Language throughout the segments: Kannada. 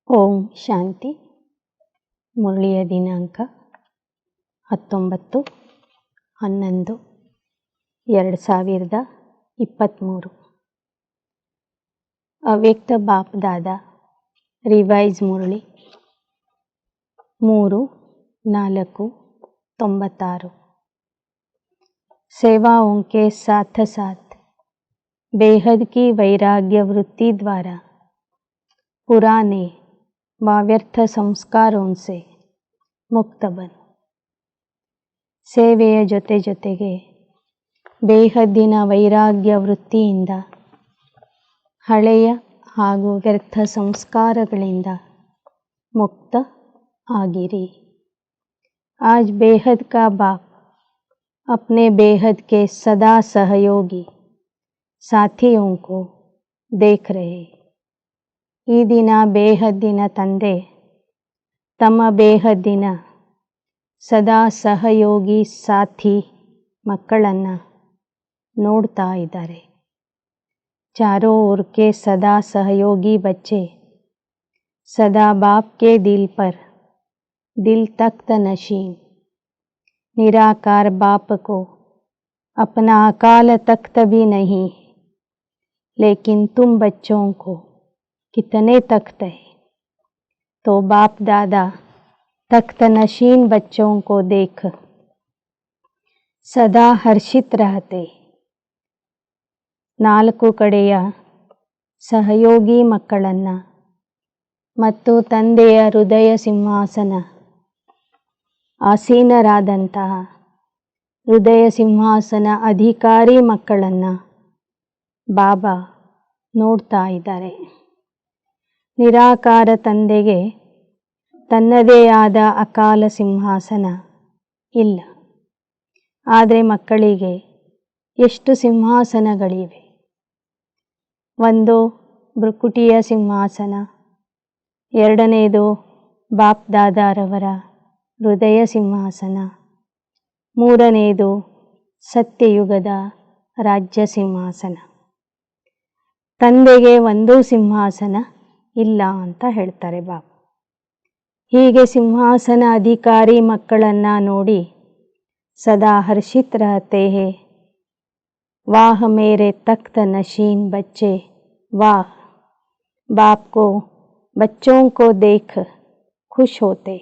ಓಂ ಶಾಂತಿ. ಮುರಳಿಯ ದಿನಾಂಕ 19/11/2023. ಅವ್ಯಕ್ತ ಬಾಪ್ ದಾದಾ ರಿವೈಸ್ ಮುರಳಿ 3-4-96. सेवाओं के साथ साथ बेहद की वैराग्य वृत्ति द्वारा पुराने व व्यर्थ ಸಂಸ್ಕಾರों से ಮುಕ್ತ ಬನ್. ಸೇವೆಯ ಜೊತೆಗೆ ಬೇಹದ್ದಿನ ವೈರಾಗ್ಯ ವೃತ್ತಿಯಿಂದ ಹಳೆಯ ಹಾಗೂ ವ್ಯರ್ಥ ಸಂಸ್ಕಾರಗಳಿಂದ ಮುಕ್ತ ಆಗಿರಿ. आज बेहद का बाप अपने बेहद के सदा सहयोगी साथियों को देख रहे. ಈ ದಿನ ಬೇಹದ್ದಿನ ತಂದೆ ತಮ್ಮ ಬೇಹದ್ದಿನ ಸದಾ ಸಹಯೋಗಿ ಸಾಥಿ ಮಕ್ಕಳನ್ನು ನೋಡ್ತಾ ಇದ್ದಾರೆ. चारों ओर के सदा सहयोगी बच्चे सदा बाप के दिल पर दिल तख्त नशीन निराकार बाप को अपना अकाल तख्त भी नहीं, लेकिन तुम बच्चों को कितने तख्त है. तो बाप दादा तख्त नशीन बच्चों को देख सदा हर्षित रहते. 4 ಕಡೆಯ ಸಹಯೋಗಿ ಮಕ್ಕಳನ್ನು ಮತ್ತು ತಂದೆಯ ಹೃದಯ ಸಿಂಹಾಸನ ಆಸೀನರಾದಂತಹ ಹೃದಯ ಸಿಂಹಾಸನ ಅಧಿಕಾರಿ ಮಕ್ಕಳನ್ನು ಬಾಬಾ ನೋಡ್ತಾ ಇದ್ದಾರೆ. ನಿರಾಕಾರ ತಂದೆಗೆ ತನ್ನದೇ ಆದ ಅಕಾಲ ಸಿಂಹಾಸನ ಇಲ್ಲ, ಆದರೆ ಮಕ್ಕಳಿಗೆ ಎಷ್ಟು ಸಿಂಹಾಸನಗಳಿವೆ. ಒಂದು ಭೃಕುಟಿಯ ಸಿಂಹಾಸನ, ಎರಡನೇದು ಬಾಪ್ ದಾದಾರವರ ಹೃದಯ ಸಿಂಹಾಸನ, ಮೂರನೇದು ಸತ್ಯಯುಗದ ರಾಜ್ಯ ಸಿಂಹಾಸನ. ತಂದೆಗೆ ಒಂದು ಸಿಂಹಾಸನ ಇಲ್ಲ ಅಂತ ಹೇಳ್ತಾರೆ ಬಾಬಾ. ಹೀಗೆ ಸಿಂಹಾಸನ ಅಧಿಕಾರಿ ಮಕ್ಕಳನ್ನು ನೋಡಿ ಸದಾ ಹರ್ಷಿತ್ रहते हैं. वाह मेरे तख्त नशीन बच्चे वाह. बाप को बच्चों को देख खुश होते.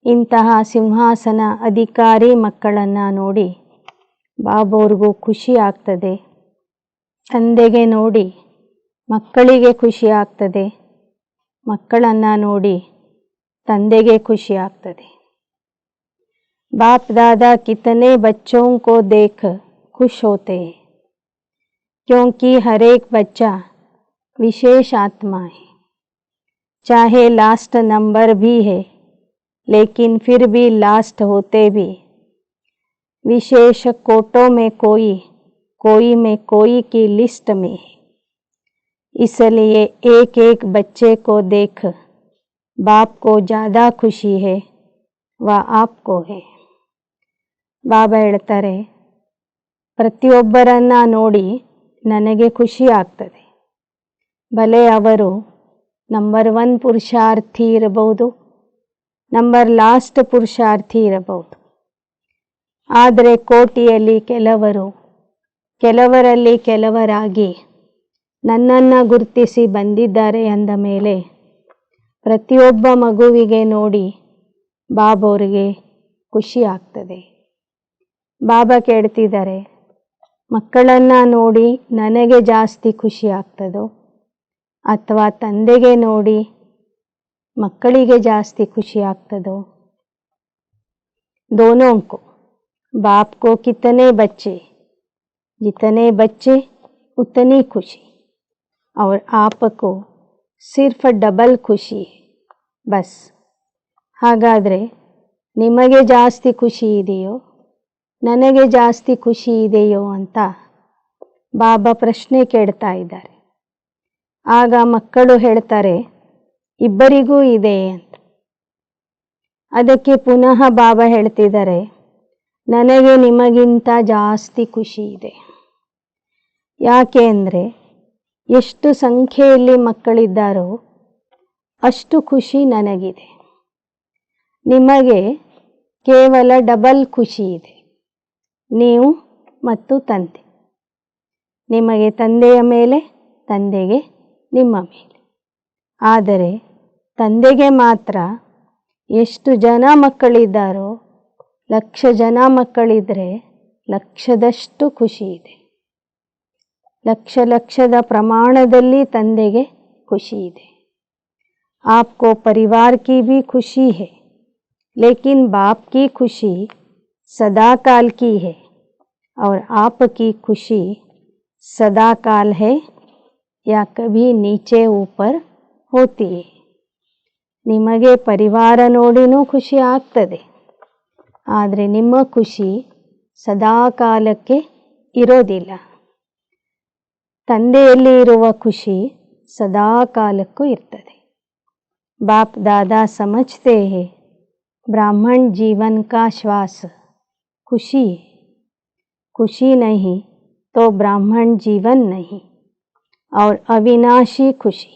ಇಂತಹ ಸಿಂಹಾಸನ ಅಧಿಕಾರಿ ಮಕ್ಕಳನ್ನು ನೋಡಿ ಬಾಬೋರ್ಗೂ ಖುಷಿ ಆಗ್ತದೆ. ತಂದೆಗೆ ನೋಡಿ ಮಕ್ಕಳಿಗೆ ಖುಷಿ ಆಗ್ತದೆ, ಮಕ್ಕಳನ್ನು ನೋಡಿ ತಂದೆಗೆ ಖುಷಿ ಆಗ್ತದೆ. बाप दादा कितने बच्चों को देख खुश होते हैं, क्योंकि हर एक बच्चा विशेष आत्मा है. चाहे लास्ट नंबर भी है, लेकिन फिर भी लास्ट होते भी विशेष कोटों में कोई में कोई की लिस्ट में है. इसलिए एक एक बच्चे को देख बाप को ज़्यादा खुशी है वह आपको है. ಬಾಬಾ ಹೇಳ್ತಾರೆ, ಪ್ರತಿಯೊಬ್ಬರನ್ನು ನೋಡಿ ನನಗೆ ಖುಷಿ ಆಗ್ತದೆ. ಭಲೆ ಅವರು ನಂಬರ್ 1 ಪುರುಷಾರ್ಥಿ ಇರಬಹುದು, ನಂಬರ್ ಲಾಸ್ಟ್ ಪುರುಷಾರ್ಥಿ ಇರಬಹುದು. ಆದರೆ ಕೋಟಿಯಲ್ಲಿ ಕೆಲವರಲ್ಲಿ ಕೆಲವರಾಗಿ ನನ್ನನ್ನು ಗುರುತಿಸಿ ಬಂದಿದ್ದಾರೆ ಅಂದ ಮೇಲೆ ಪ್ರತಿಯೊಬ್ಬ ಮಗುವಿಗೆ ನೋಡಿ ಬಾಬೋರಿಗೆ ಖುಷಿ ಆಗ್ತದೆ. ಬಾಬಾ ಕೇಳ್ತಿದ್ದಾರೆ, ಮಕ್ಕಳನ್ನು ನೋಡಿ ನನಗೆ ಜಾಸ್ತಿ ಖುಷಿ ಆಗ್ತದೋ ಅಥವಾ ತಂದೆಗೆ ನೋಡಿ ಮಕ್ಕಳಿಗೆ ಜಾಸ್ತಿ ಖುಷಿ ಆಗ್ತದೋ. दोनों को बाप को कितने बच्चे जितने बच्चे उतनी खुशी और आपको सिर्फ डबल खुशी है बस. ಹಾಗಾದರೆ ನಿಮಗೆ ಜಾಸ್ತಿ ಖುಷಿ ಇದೆಯೋ ನನಗೆ ಜಾಸ್ತಿ ಖುಷಿ ಇದೆಯೋ ಅಂತ ಬಾಬಾ ಪ್ರಶ್ನೆ ಕೇಳ್ತಾ ಇದ್ದಾರೆ. ಆಗ ಮಕ್ಕಳು ಹೇಳ್ತಾರೆ, ಇಬ್ಬರಿಗೂ ಇದೆ ಅಂತ. ಅದಕ್ಕೆ ಪುನಃ ಬಾಬಾ ಹೇಳ್ತಿದ್ದಾರೆ, ನನಗೆ ನಿಮಗಿಂತ ಜಾಸ್ತಿ ಖುಷಿ ಇದೆ. ಯಾಕೆ ಅಂದರೆ ಎಷ್ಟು ಸಂಖ್ಯೆಯಲ್ಲಿ ಮಕ್ಕಳಿದ್ದಾರೋ ಅಷ್ಟು ಖುಷಿ ನನಗಿದೆ. ನಿಮಗೆ ಕೇವಲ ಡಬಲ್ ಖುಷಿ ಇದೆ, ನೀವು ಮತ್ತು ತಂದೆ. ನಿಮಗೆ ತಂದೆಯ ಮೇಲೆ, ತಂದೆಗೆ ನಿಮ್ಮ ಮೇಲೆ. ಆದರೆ ತಂದೆಗೆ ಮಾತ್ರ ಎಷ್ಟು ಜನ ಮಕ್ಕಳಿದ್ದಾರೋ, 1,00,000 ಜನ ಮಕ್ಕಳಿದ್ರೆ 1,00,000ದಷ್ಟು ಖುಷಿ ಇದೆ. 1,00,000 ಪ್ರಮಾಣದಲ್ಲಿ ತಂದೆಗೆ ಖುಷಿ ಇದೆ. आपको परिवार की भी खुशी है, लेकिन बाप की खुशी सदा काल की है और आपकी खुशी सदा काल है या कभी नीचे ऊपर होती है. ನಿಮಗೆ ಪರಿವಾರ ನೋಡಿನೂ ಖುಷಿ ಆಗ್ತದೆ, ಆದರೆ ನಿಮ್ಮ ಖುಷಿ ಸದಾ ಕಾಲಕ್ಕೆ ಇರೋದಿಲ್ಲ. ತಂದೆಯಲ್ಲಿ ಇರುವ ಖುಷಿ ಸದಾ ಕಾಲಕ್ಕೂ ಇರ್ತದೆ. बाप दादा समझते हैं ब्राह्मण जीवन का श्वास खुशी है. खुशी नहीं तो ब्राह्मण जीवन नहीं. और अविनाशी खुशी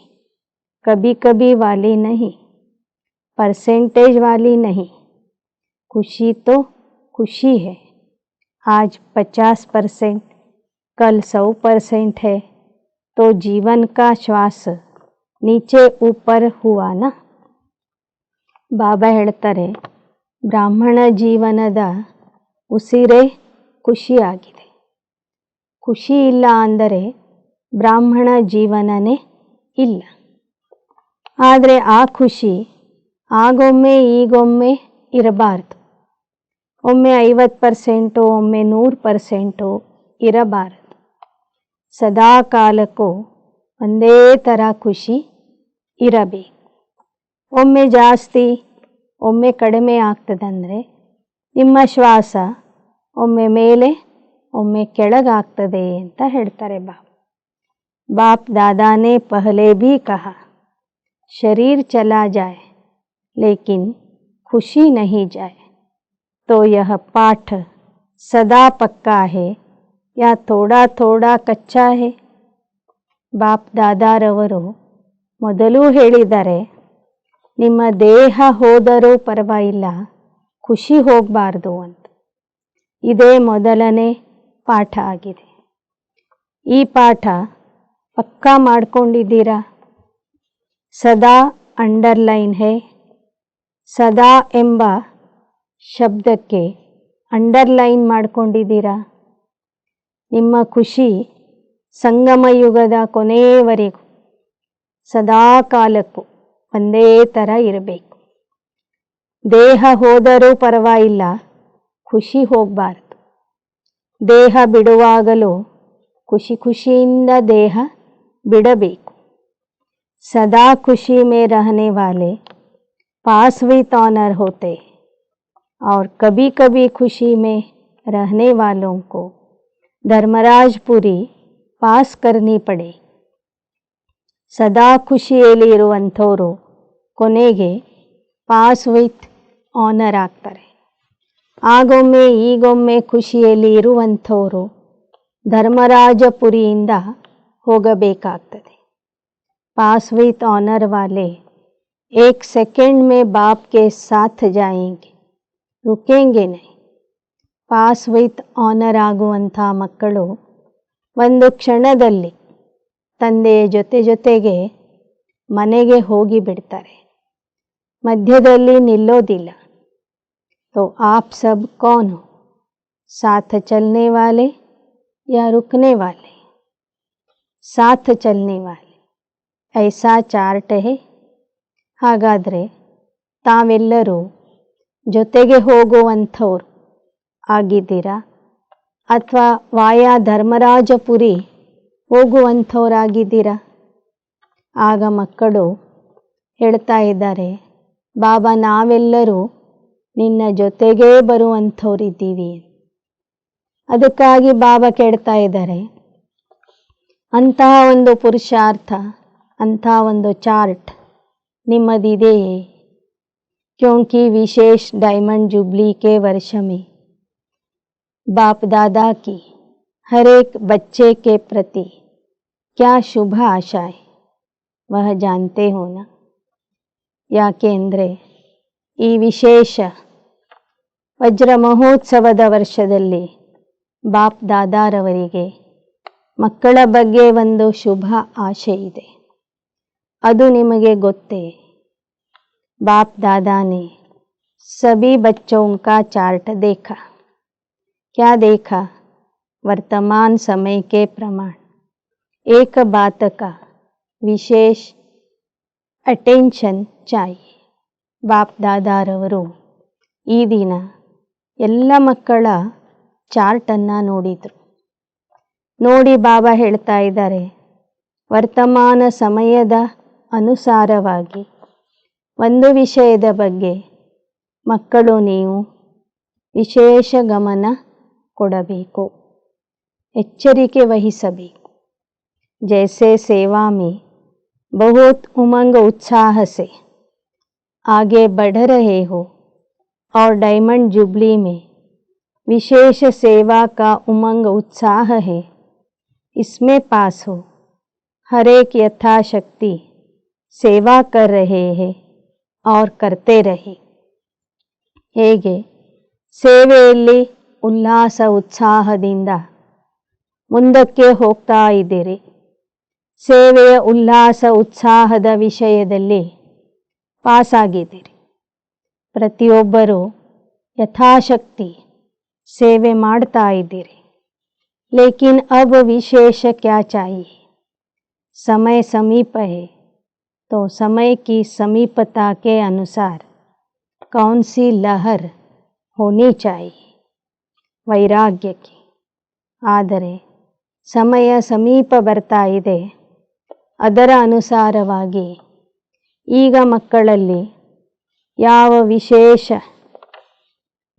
कभी कभी वाली नहीं, परसेंटेज वाली नहीं. खुशी तो खुशी है. आज 50%, कल 100% है, तो जीवन का श्वास नीचे ऊपर हुआ ना. ಬಾಬಾ ಹೇಳ್ತಾರೆ, ಬ್ರಾಹ್ಮಣ ಜೀವನದ ಉಸಿರೇ ಖುಷಿಯಾಗಿದೆ. ಖುಷಿ ಇಲ್ಲ ಅಂದರೆ ಬ್ರಾಹ್ಮಣ ಜೀವನನೇ ಇಲ್ಲ. ಆದರೆ ಆ ಖುಷಿ ಆಗೊಮ್ಮೆ ಈಗೊಮ್ಮೆ ಇರಬಾರ್ದು. ಒಮ್ಮೆ 50%, ಒಮ್ಮೆ 100% ಇರಬಾರದು. ಸದಾ ಕಾಲಕ್ಕೂ ಒಂದೇ ಥರ ಖುಷಿ ಇರಬೇಕು. ಒಮ್ಮೆ ಜಾಸ್ತಿ ಒಮ್ಮೆ ಕಡಿಮೆ ಆಗ್ತದಂದರೆ ನಿಮ್ಮ ಶ್ವಾಸ ಒಮ್ಮೆ ಮೇಲೆ ಒಮ್ಮೆ ಕೆಳಗಾಗ್ತದೆ ಅಂತ ಹೇಳ್ತಾರೆ ಬಾಬಾ. बाप दादा ने पहले भी कहा, शरीर चला जाए लेकिन खुशी नहीं जाए, तो यह पाठ सदा पक्का है या थोड़ा थोड़ा कच्चा है. ಬಾಪ್ ದಾದಾರವರು ಮೊದಲೂ ಹೇಳಿದ್ದಾರೆ, ನಿಮ್ಮ ದೇಹ ಹೋದರೂ ಪರವಾಗಿಲ್ಲ, ಖುಷಿ ಹೋಗಬಾರ್ದು ಅಂತ. ಇದೇ ಮೊದಲನೇ ಪಾಠ ಆಗಿದೆ. ಈ ಪಾಠ ಪಕ್ಕಾ ಮಾಡ್ಕೊಂಡಿದ್ದೀರಾ? ಸದಾ ಅಂಡರ್ಲೈನ್ ಹೇ. ಸದಾ ಎಂಬ ಶಬ್ದಕ್ಕೆ ಅಂಡರ್ಲೈನ್ ಮಾಡ್ಕೊಂಡಿದ್ದೀರಾ? ನಿಮ್ಮ ಖುಷಿ ಸಂಗಮ ಯುಗದ ಕೊನೆಯವರೆಗೂ ಸದಾ ಕಾಲಕ್ಕೂ ಒಂದೇ ಥರ ಇರಬೇಕು. ದೇಹ ಹೋದರೂ ಪರವಾಗಿಲ್ಲ, ಖುಷಿ ಹೋಗಬಾರ್ದು. ದೇಹ ಬಿಡುವಾಗಲೂ ಖುಷಿ ಖುಷಿಯಿಂದ ದೇಹ ಬಿಡಬೇಕು. सदा खुशी में रहने वाले पास विथ ऑनर होते और कभी कभी खुशी में रहने वालों को धर्मराजपुरी पास करनी पड़े. ಸದಾ ಖುಷಿಯಲ್ಲಿ ಇರುವಂಥವರು ಕೊನೆಗೆ ಪಾಸ್ ವಿತ್ ಆನರ್ ಆಗ್ತಾರೆ. ಆಗೊಮ್ಮೆ ಈಗೊಮ್ಮೆ ಖುಷಿಯಲ್ಲಿ ಇರುವಂಥವರು ಧರ್ಮರಾಜಪುರಿಯಿಂದ ಹೋಗಬೇಕಾಗ್ತದೆ. पास विथ ऑनर वाले 1 सेकंड में बाप के साथ जाएंगे, रुकेंगे नहीं. ಪಾಸ್ ವಿತ್ ಆನರ್ ಆಗುವಂಥ ಮಕ್ಕಳು ಒಂದು ಕ್ಷಣದಲ್ಲಿ ತಂದೆಯ ಜೊತೆಗೆ ಮನೆಗೆ ಹೋಗಿ ಬಿಡ್ತಾರೆ, ಮಧ್ಯದಲ್ಲಿ ನಿಲ್ಲೋದಿಲ್ಲ. तो आप सब कौन हो? साथ चलने वाले या रुकने वाले? साथ चलने वाले. ಐಸಾ ಚಾರ್ಟ್ ಹೇ. ಹಾಗಾದರೆ ತಾವೆಲ್ಲರೂ ಜೊತೆಗೆ ಹೋಗುವಂಥವ್ರು ಆಗಿದ್ದೀರಾ ಅಥವಾ ವಾಯಾ ಧರ್ಮರಾಜಪುರಿ ಹೋಗುವಂಥವರಾಗಿದ್ದೀರಾ? ಆಗ ಮಕ್ಕಳು ಹೇಳ್ತಾ ಇದ್ದಾರೆ, ಬಾಬಾ ನಾವೆಲ್ಲರೂ ನಿನ್ನ ಜೊತೆಗೇ ಬರುವಂಥವರಿದ್ದೀವಿ. ಅದಕ್ಕಾಗಿ ಬಾಬಾ ಕೇಳ್ತಾ ಇದ್ದಾರೆ, ಅಂತಹ ಒಂದು ಪುರುಷಾರ್ಥ, ಅಂಥ ಒಂದು ಚಾರ್ಟ್ ನಿಮ್ಮದಿದೆಯೇ? क्योंकि विशेष डायमंड जुबली के वर्ष में बाप दादा की हर एक बच्चे के प्रति क्या शुभ आशा है वह जानते हो ना. ಯಾಕೆ ಅಂದರೆ ಈ ವಿಶೇಷ ವಜ್ರ ಮಹೋತ್ಸವದ ವರ್ಷದಲ್ಲಿ ಬಾಪ್ ದಾದಾರವರಿಗೆ ಮಕ್ಕಳ ಬಗ್ಗೆ ಒಂದು ಶುಭ ಆಶೆ ಇದೆ. ಅದು ನಿಮಗೆ ಗೊತ್ತೇ. बाप दादा ने सभी बच्चों का चार्ट देखा. क्या देखा? वर्तमान समय के प्रमाण एक बात का विशेष अटेंशन चाहिए. बाप दादारವರು ಈ ದಿನ ಎಲ್ಲ ಮಕ್ಕಳ ಚಾರ್ಟನ್ನು ನೋಡಿದರು. ನೋಡಿ ಬಾಬಾ ಹೇಳ್ತಾ ಇದ್ದಾರೆ, ವರ್ತಮಾನ ಸಮಯದ ಅನುಸಾರವಾಗಿ ಒಂದು ವಿಷಯದ ಬಗ್ಗೆ ಮಕ್ಕಳು ನೀವು ವಿಶೇಷ ಗಮನ ಕೊಡಬೇಕು, ಎಚ್ಚರಿಕೆ ವಹಿಸಬೇಕು. जैसे सेवा में बहुत उमंग उत्साह से आगे बढ़ रहे हो और डायमंड जुबली में विशेष सेवा का उमंग उत्साह है, इसमें पास हो. हर एक यथाशक्ति सेवा कर रहे हैं और करते रहे. ಹೇಗೆ ಸೇವೆಯಲ್ಲಿ ಉಲ್ಲಾಸ ಉತ್ಸಾಹದಿಂದ ಮುಂದಕ್ಕೆ ಹೋಗ್ತಾ ಇದ್ದೀರಿ. ಸೇವೆಯ ಉಲ್ಲಾಸ ಉತ್ಸಾಹದ ವಿಷಯದಲ್ಲಿ ಪಾಸಾಗಿದ್ದೀರಿ. ಪ್ರತಿಯೊಬ್ಬರೂ ಯಥಾಶಕ್ತಿ ಸೇವೆ ಮಾಡ್ತಾ ಇದ್ದೀರಿ. ಲೇಕಿನ್ ಅಬ್ ವಿಶೇಷ ಕ್ಯಾ ಚಾಹಿಯೆ? समय समीप है तो समय की समीपता के अनुसार कौन सी लहर होनी चाहिए? वैराग्य की. ಆದರೆ ಸಮಯ ಸಮೀಪ ಬರ್ತಾ ಇದೆ, ಅದರ ಅನುಸಾರವಾಗಿ ಈಗ ಮಕ್ಕಳಲ್ಲಿ ಯಾವ ವಿಶೇಷ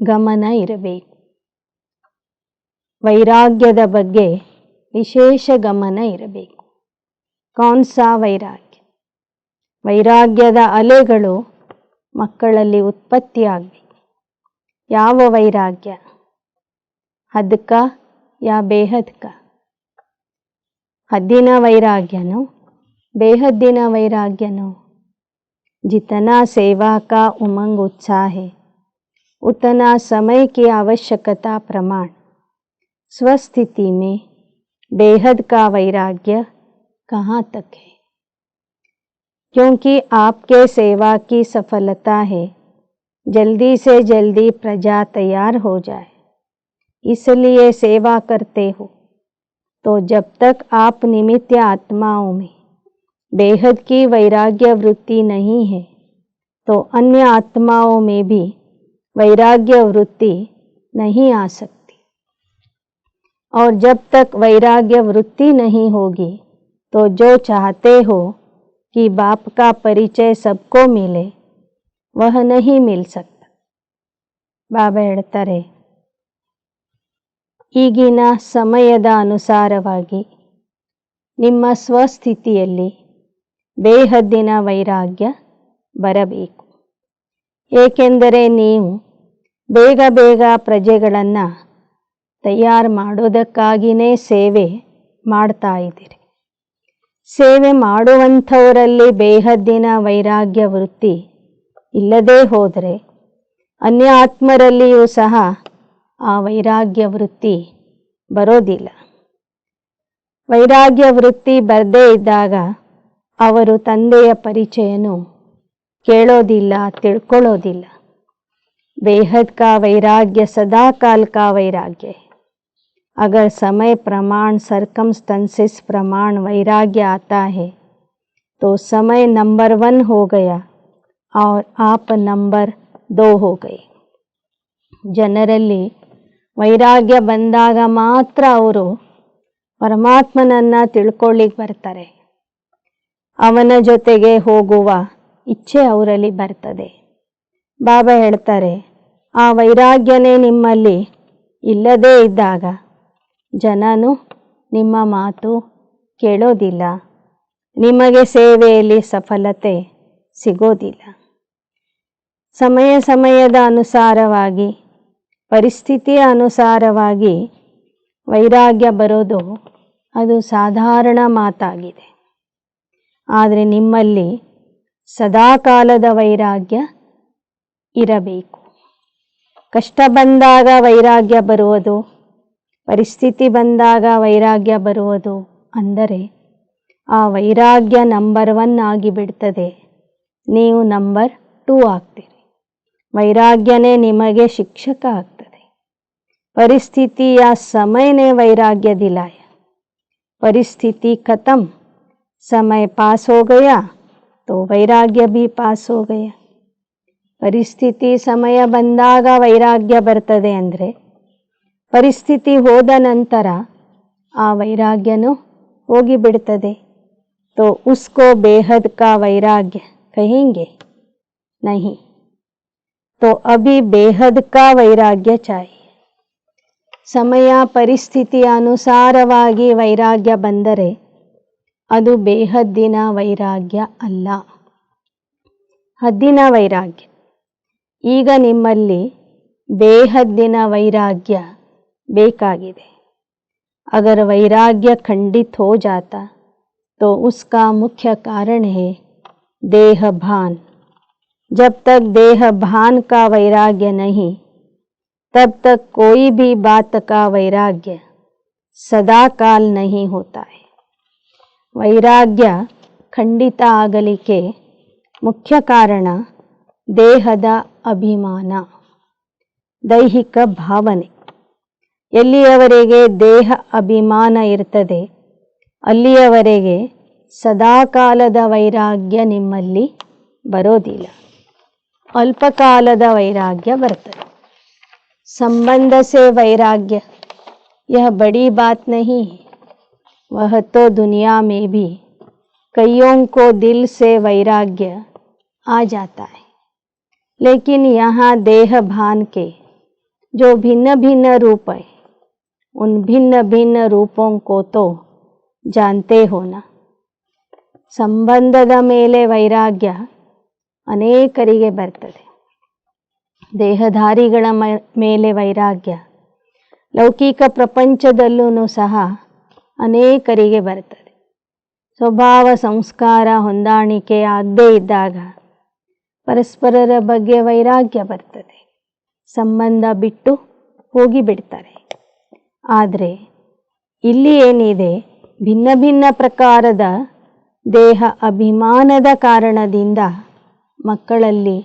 ಗಮನ ಇರಬೇಕು? ವೈರಾಗ್ಯದ ಬಗ್ಗೆ ವಿಶೇಷ ಗಮನ ಇರಬೇಕು. ಕೌನ್ ಸಾ ವೈರಾಗ್ಯ? ವೈರಾಗ್ಯದ ಅಲೆಗಳು ಮಕ್ಕಳಲ್ಲಿ ಉತ್ಪತ್ತಿಯಾಗಬೇಕು. ಯಾವ ವೈರಾಗ್ಯ? ಹದ್ಕ ಯಾ ಬೇಹದ್ಕ? ಹದ್ದಿನ ವೈರಾಗ್ಯನೋ ಬೇಹದ್ದಿನ ವೈರಾಗ್ಯನೋ? जितना सेवा का उमंग उत्साह है उतना समय की आवश्यकता प्रमाण स्वस्थिति में बेहद का वैराग्य कहाँ तक है? क्योंकि आपके सेवा की सफलता है जल्दी से जल्दी प्रजा तैयार हो जाए, इसलिए सेवा करते हो. तो जब तक आप निमित्त आत्माओं में बेहद की वैराग्य वृत्ति नहीं है तो अन्य आत्माओं में भी वैराग्य वृत्ति नहीं आ सकती. और जब तक वैराग्य वृत्ति नहीं होगी तो जो चाहते हो कि बाप का परिचय सबको मिले वह नहीं मिल सकता. ಬಾಬಾ ಹೇಳ್ತಾರೆ, ಈಗಿನ ಸಮಯದ ಅನುಸಾರವಾಗಿ ನಿಮ್ಮ ಸ್ವಸ್ಥಿತಿಯಲ್ಲಿ ಬೇಹದ್ದಿನ ವೈರಾಗ್ಯ ಬರಬೇಕು. ಏಕೆಂದರೆ ನೀವು ಬೇಗ ಬೇಗ ಪ್ರಜೆಗಳನ್ನು ತಯಾರು ಮಾಡೋದಕ್ಕಾಗಿಯೇ ಸೇವೆ ಮಾಡ್ತಾ ಇದ್ದೀರಿ. ಸೇವೆ ಮಾಡುವಂಥವರಲ್ಲಿ ಬೇಹದ್ದಿನ ವೈರಾಗ್ಯ ವೃತ್ತಿ ಇಲ್ಲದೇ ಹೋದರೆ ಅನ್ಯ ಆತ್ಮರಲ್ಲಿಯೂ ಸಹ ಆ ವೈರಾಗ್ಯ ವೃತ್ತಿ ಬರೋದಿಲ್ಲ. ವೈರಾಗ್ಯ ವೃತ್ತಿ ಬರದೇ ಇದ್ದಾಗ ಅವರು ತಂದೆಯ ಪರಿಚಯನೂ ಕೇಳೋದಿಲ್ಲ, ತಿಳ್ಕೊಳ್ಳೋದಿಲ್ಲ. बेहद का वैराग्य सदा काल का वैराग्य है. अगर समय प्रमाण सर्कमस्टेंसेस प्रमाण वैराग्य आता है तो समय नंबर 1 हो गया और आप नंबर 2 हो गए. ಜನರಲ್ಲಿ ವೈರಾಗ್ಯ ಬಂದಾಗ ಮಾತ್ರ ಅವರು ಪರಮಾತ್ಮನನ್ನು ತಿಳ್ಕೊಳ್ಳಿಕ್ಕೆ ಬರ್ತಾರೆ. ಅವನ ಜೊತೆಗೆ ಹೋಗುವ ಇಚ್ಛೆ ಅವರಲ್ಲಿ ಬರ್ತದೆ. ಬಾಬಾ ಹೇಳ್ತಾರೆ, ಆ ವೈರಾಗ್ಯನೇ ನಿಮ್ಮಲ್ಲಿ ಇಲ್ಲದೇ ಇದ್ದಾಗ ಜನನು ನಿಮ್ಮ ಮಾತು ಕೇಳೋದಿಲ್ಲ, ನಿಮಗೆ ಸೇವೆಯಲ್ಲಿ ಸಫಲತೆ ಸಿಗೋದಿಲ್ಲ. ಸಮಯ ಸಮಯದ ಅನುಸಾರವಾಗಿ ಪರಿಸ್ಥಿತಿಯ ಅನುಸಾರವಾಗಿ ವೈರಾಗ್ಯ ಬರೋದು ಅದು ಸಾಧಾರಣ ಮಾತಾಗಿದೆ. ಆದರೆ ನಿಮ್ಮಲ್ಲಿ ಸದಾಕಾಲದ ವೈರಾಗ್ಯ ಇರಬೇಕು. ಕಷ್ಟ ಬಂದಾಗ ವೈರಾಗ್ಯ ಬರುವುದು, ಪರಿಸ್ಥಿತಿ ಬಂದಾಗ ವೈರಾಗ್ಯ ಬರುವುದು ಅಂದರೆ ಆ ವೈರಾಗ್ಯ ನಂಬರ್ 1 ಆಗಿಬಿಡ್ತದೆ, ನೀವು ನಂಬರ್ 2 ಆಗ್ತೀರಿ. ವೈರಾಗ್ಯನೇ ನಿಮಗೆ ಶಿಕ್ಷಕ ಆಗ್ತದೆ. ಪರಿಸ್ಥಿತಿಯ ಸಮಯನೇ वैराग्य दिलाया. परिस्थिति खत्म, समय पास हो गया तो वैराग्य भी पास हो गया. ಪರಿಸ್ಥಿತಿ ಸಮಯ ಬಂದಾಗ ವೈರಾಗ್ಯ ಬರ್ತದೆ ಅಂದರೆ ಪರಿಸ್ಥಿತಿ ಹೋದ ನಂತರ ಆ ವೈರಾಗ್ಯನೂ ಹೋಗಿಬಿಡ್ತದೆ. तो उसको बेहद का वैराग्य कहेंगे नहीं. तो अभी बेहद का वैराग्य चाहिए. ಸಮಯ ಪರಿಸ್ಥಿತಿಯ ಅನುಸಾರವಾಗಿ ವೈರಾಗ್ಯ ಬಂದರೆ ಅದು ಬೇಹದ್ದಿನ ವೈರಾಗ್ಯ ಅಲ್ಲ, ಹದ್ದಿನ ವೈರಾಗ್ಯ. ಈಗ ನಿಮ್ಮಲ್ಲಿ ಬೇಹದ್ದಿನ ವೈರಾಗ್ಯ ಬೇಕಾಗಿದೆ. अगर वैराग्य खंडित हो जाता तो उसका मुख्य कारण है देह भान. जब तक देह भान का वैराग्य नहीं, तब तक कोई भी बात का वैराग्य सदा काल नहीं होता है. ವೈರಾಗ್ಯ ಖಂಡಿತ ಆಗಲಿಕ್ಕೆ ಮುಖ್ಯ ಕಾರಣ ದೇಹದ ಅಭಿಮಾನ, ದೈಹಿಕ ಭಾವನೆ. ಎಲ್ಲಿಯವರೆಗೆ ದೇಹ ಅಭಿಮಾನ ಇರ್ತದೆ ಅಲ್ಲಿಯವರೆಗೆ ಸದಾಕಾಲದ ವೈರಾಗ್ಯ ನಿಮ್ಮಲ್ಲಿ ಬರೋದಿಲ್ಲ, ಅಲ್ಪಕಾಲದ ವೈರಾಗ್ಯ ಬರ್ತದೆ. संबंध से वैराग्य यह बड़ी बात नहीं है. वह तो दुनिया में भी कईयों को दिल से वैराग्य आ जाता है. लेकिन यहाँ देह भान के जो भिन्न भिन्न रूप है, उन भिन्न भिन्न रूपों को तो जानते हो ना. ಸಂಬಂಧದ ಮೇಲೆ ವೈರಾಗ್ಯ ಅನೇಕರಿಗೆ ಬರ್ತದೆ. ದೇಹಧಾರಿಗಳ ಮೇಲೆ ವೈರಾಗ್ಯ ಲೌಕಿಕ ಪ್ರಪಂಚದಲ್ಲೂ ಸಹ ಅನೇಕರಿಗೆ ಬರ್ತದೆ. ಸ್ವಭಾವ ಸಂಸ್ಕಾರ ಹೊಂದಾಣಿಕೆ ಆಗದೇ ಇದ್ದಾಗ ಪರಸ್ಪರರ ಬಗ್ಗೆ ವೈರಾಗ್ಯ ಬರ್ತದೆ, ಸಂಬಂಧ ಬಿಟ್ಟು ಹೋಗಿಬಿಡ್ತಾರೆ. ಆದರೆ ಇಲ್ಲಿ ಏನಿದೆ, ಭಿನ್ನ ಭಿನ್ನ ಪ್ರಕಾರದ ದೇಹ ಅಭಿಮಾನದ ಕಾರಣದಿಂದ ಮಕ್ಕಳಲ್ಲಿ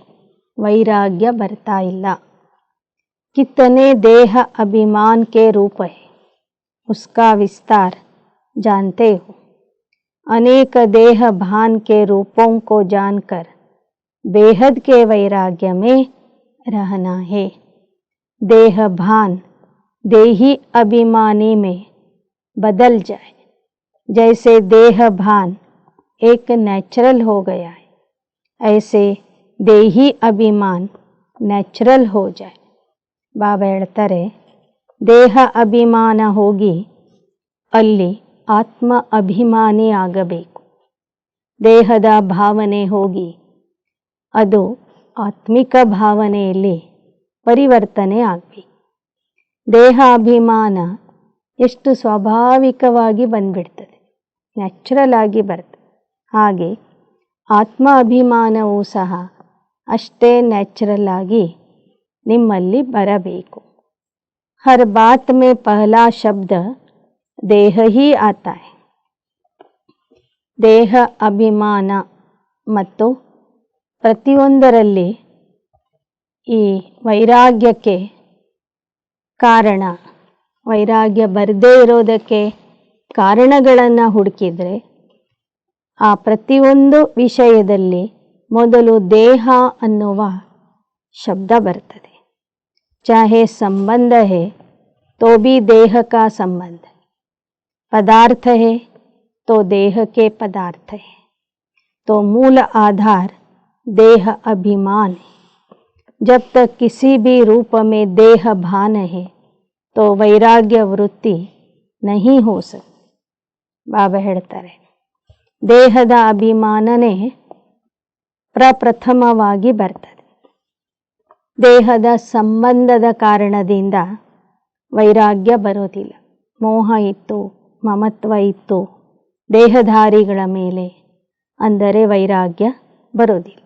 वैराग्य बरता इल्ला. कितने देह अभिमान के रूप है, उसका विस्तार जानते हो. अनेक देह भान के रूपों को जानकर बेहद के वैराग्य में रहना है. देह भान देही अभिमानी में बदल जाए. जैसे देह भान एक नेचुरल हो गया है, ऐसे ದೇಹಿ ಅಭಿಮಾನ್ ನ್ಯಾಚುರಲ್ ಹೋ ಜಾಯ್. ಬಾಬಾ ಹೇಳ್ತಾರೆ, ದೇಹ ಅಭಿಮಾನ ಹೋಗಿ ಅಲ್ಲಿ ಆತ್ಮ ಅಭಿಮಾನಿ ಆಗಬೇಕು. ದೇಹದ ಭಾವನೆ ಹೋಗಿ ಅದು ಆತ್ಮಿಕ ಭಾವನೆಯಲ್ಲಿ ಪರಿವರ್ತನೆ ಆಗಬೇಕು. ದೇಹ ಅಭಿಮಾನ ಎಷ್ಟು ಸ್ವಾಭಾವಿಕವಾಗಿ ಬಂದ್ಬಿಡ್ತದೆ, ನ್ಯಾಚುರಲ್ ಆಗಿ ಬರ್ತದೆ. ಹಾಗೆ ಆತ್ಮ ಅಭಿಮಾನವೂ ಸಹ ಅಷ್ಟೇ ನ್ಯಾಚುರಲ್ ಆಗಿ ನಿಮ್ಮಲ್ಲಿ ಬರಬೇಕು. ಹರ್ ಬಾತ್ ಮೇ ಪಹಲಾ ಶಬ್ದ ದೇಹ ಹಿ ಆತಾ ಹೈ. ದೇಹ ಅಭಿಮಾನ ಮತ್ತು ಪ್ರತಿಯೊಂದರಲ್ಲಿ ಈ ವೈರಾಗ್ಯಕ್ಕೆ ಕಾರಣ, ವೈರಾಗ್ಯ ಬರದೇ ಇರೋದಕ್ಕೆ ಕಾರಣಗಳನ್ನು ಹುಡುಕಿದರೆ ಆ ಪ್ರತಿಯೊಂದು ವಿಷಯದಲ್ಲಿ ಮೊದಲು ದೇಹ ಅನ್ನುವ ಶಬ್ದ ಬರ್ತದೆ. ಚಾಹೆ ಸಂಬಂಧ है तो भी देह का संबंध है, पदार्थ है तो देह के पदार्थ है. तो मूल आधार देह अभिमान है. जब तक किसी भी रूप में देह भान है तो वैराग्य वृत्ति नहीं हो सकती. ಬಾಬಾ ಹೇಳ್ತಾರೆ, ದೇಹದ ಅಭಿಮಾನನೇ ಪ್ರಪ್ರಥಮವಾಗಿ ಬರ್ತದೆ. ದೇಹದ ಸಂಬಂಧದ ಕಾರಣದಿಂದ ವೈರಾಗ್ಯ ಬರೋದಿಲ್ಲ. ಮೋಹ ಇತ್ತು, ಮಮತ್ವ ಇತ್ತು ದೇಹಧಾರಿಗಳ ಮೇಲೆ ಅಂದರೆ ವೈರಾಗ್ಯ ಬರೋದಿಲ್ಲ.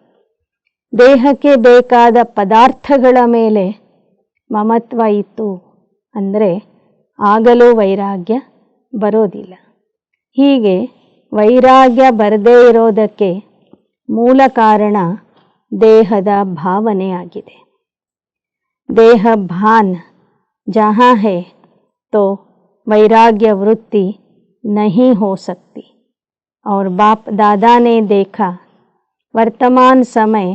ದೇಹಕ್ಕೆ ಬೇಕಾದ ಪದಾರ್ಥಗಳ ಮೇಲೆ ಮಮತ್ವ ಇತ್ತು ಅಂದರೆ ಆಗಲೂ ವೈರಾಗ್ಯ ಬರೋದಿಲ್ಲ. ಹೀಗೆ ವೈರಾಗ್ಯ ಬರದೇ ಇರೋದಕ್ಕೆ ಮೂಲ ಕಾರಣ ದೇಹದ ಭಾವನೆಯಾಗಿದೆ. ದೇಹ ಭಾನ್ जहाँ है तो वैराग्य वृत्ति नहीं हो सकती. और बाप दादा ने देखा वर्तमान समय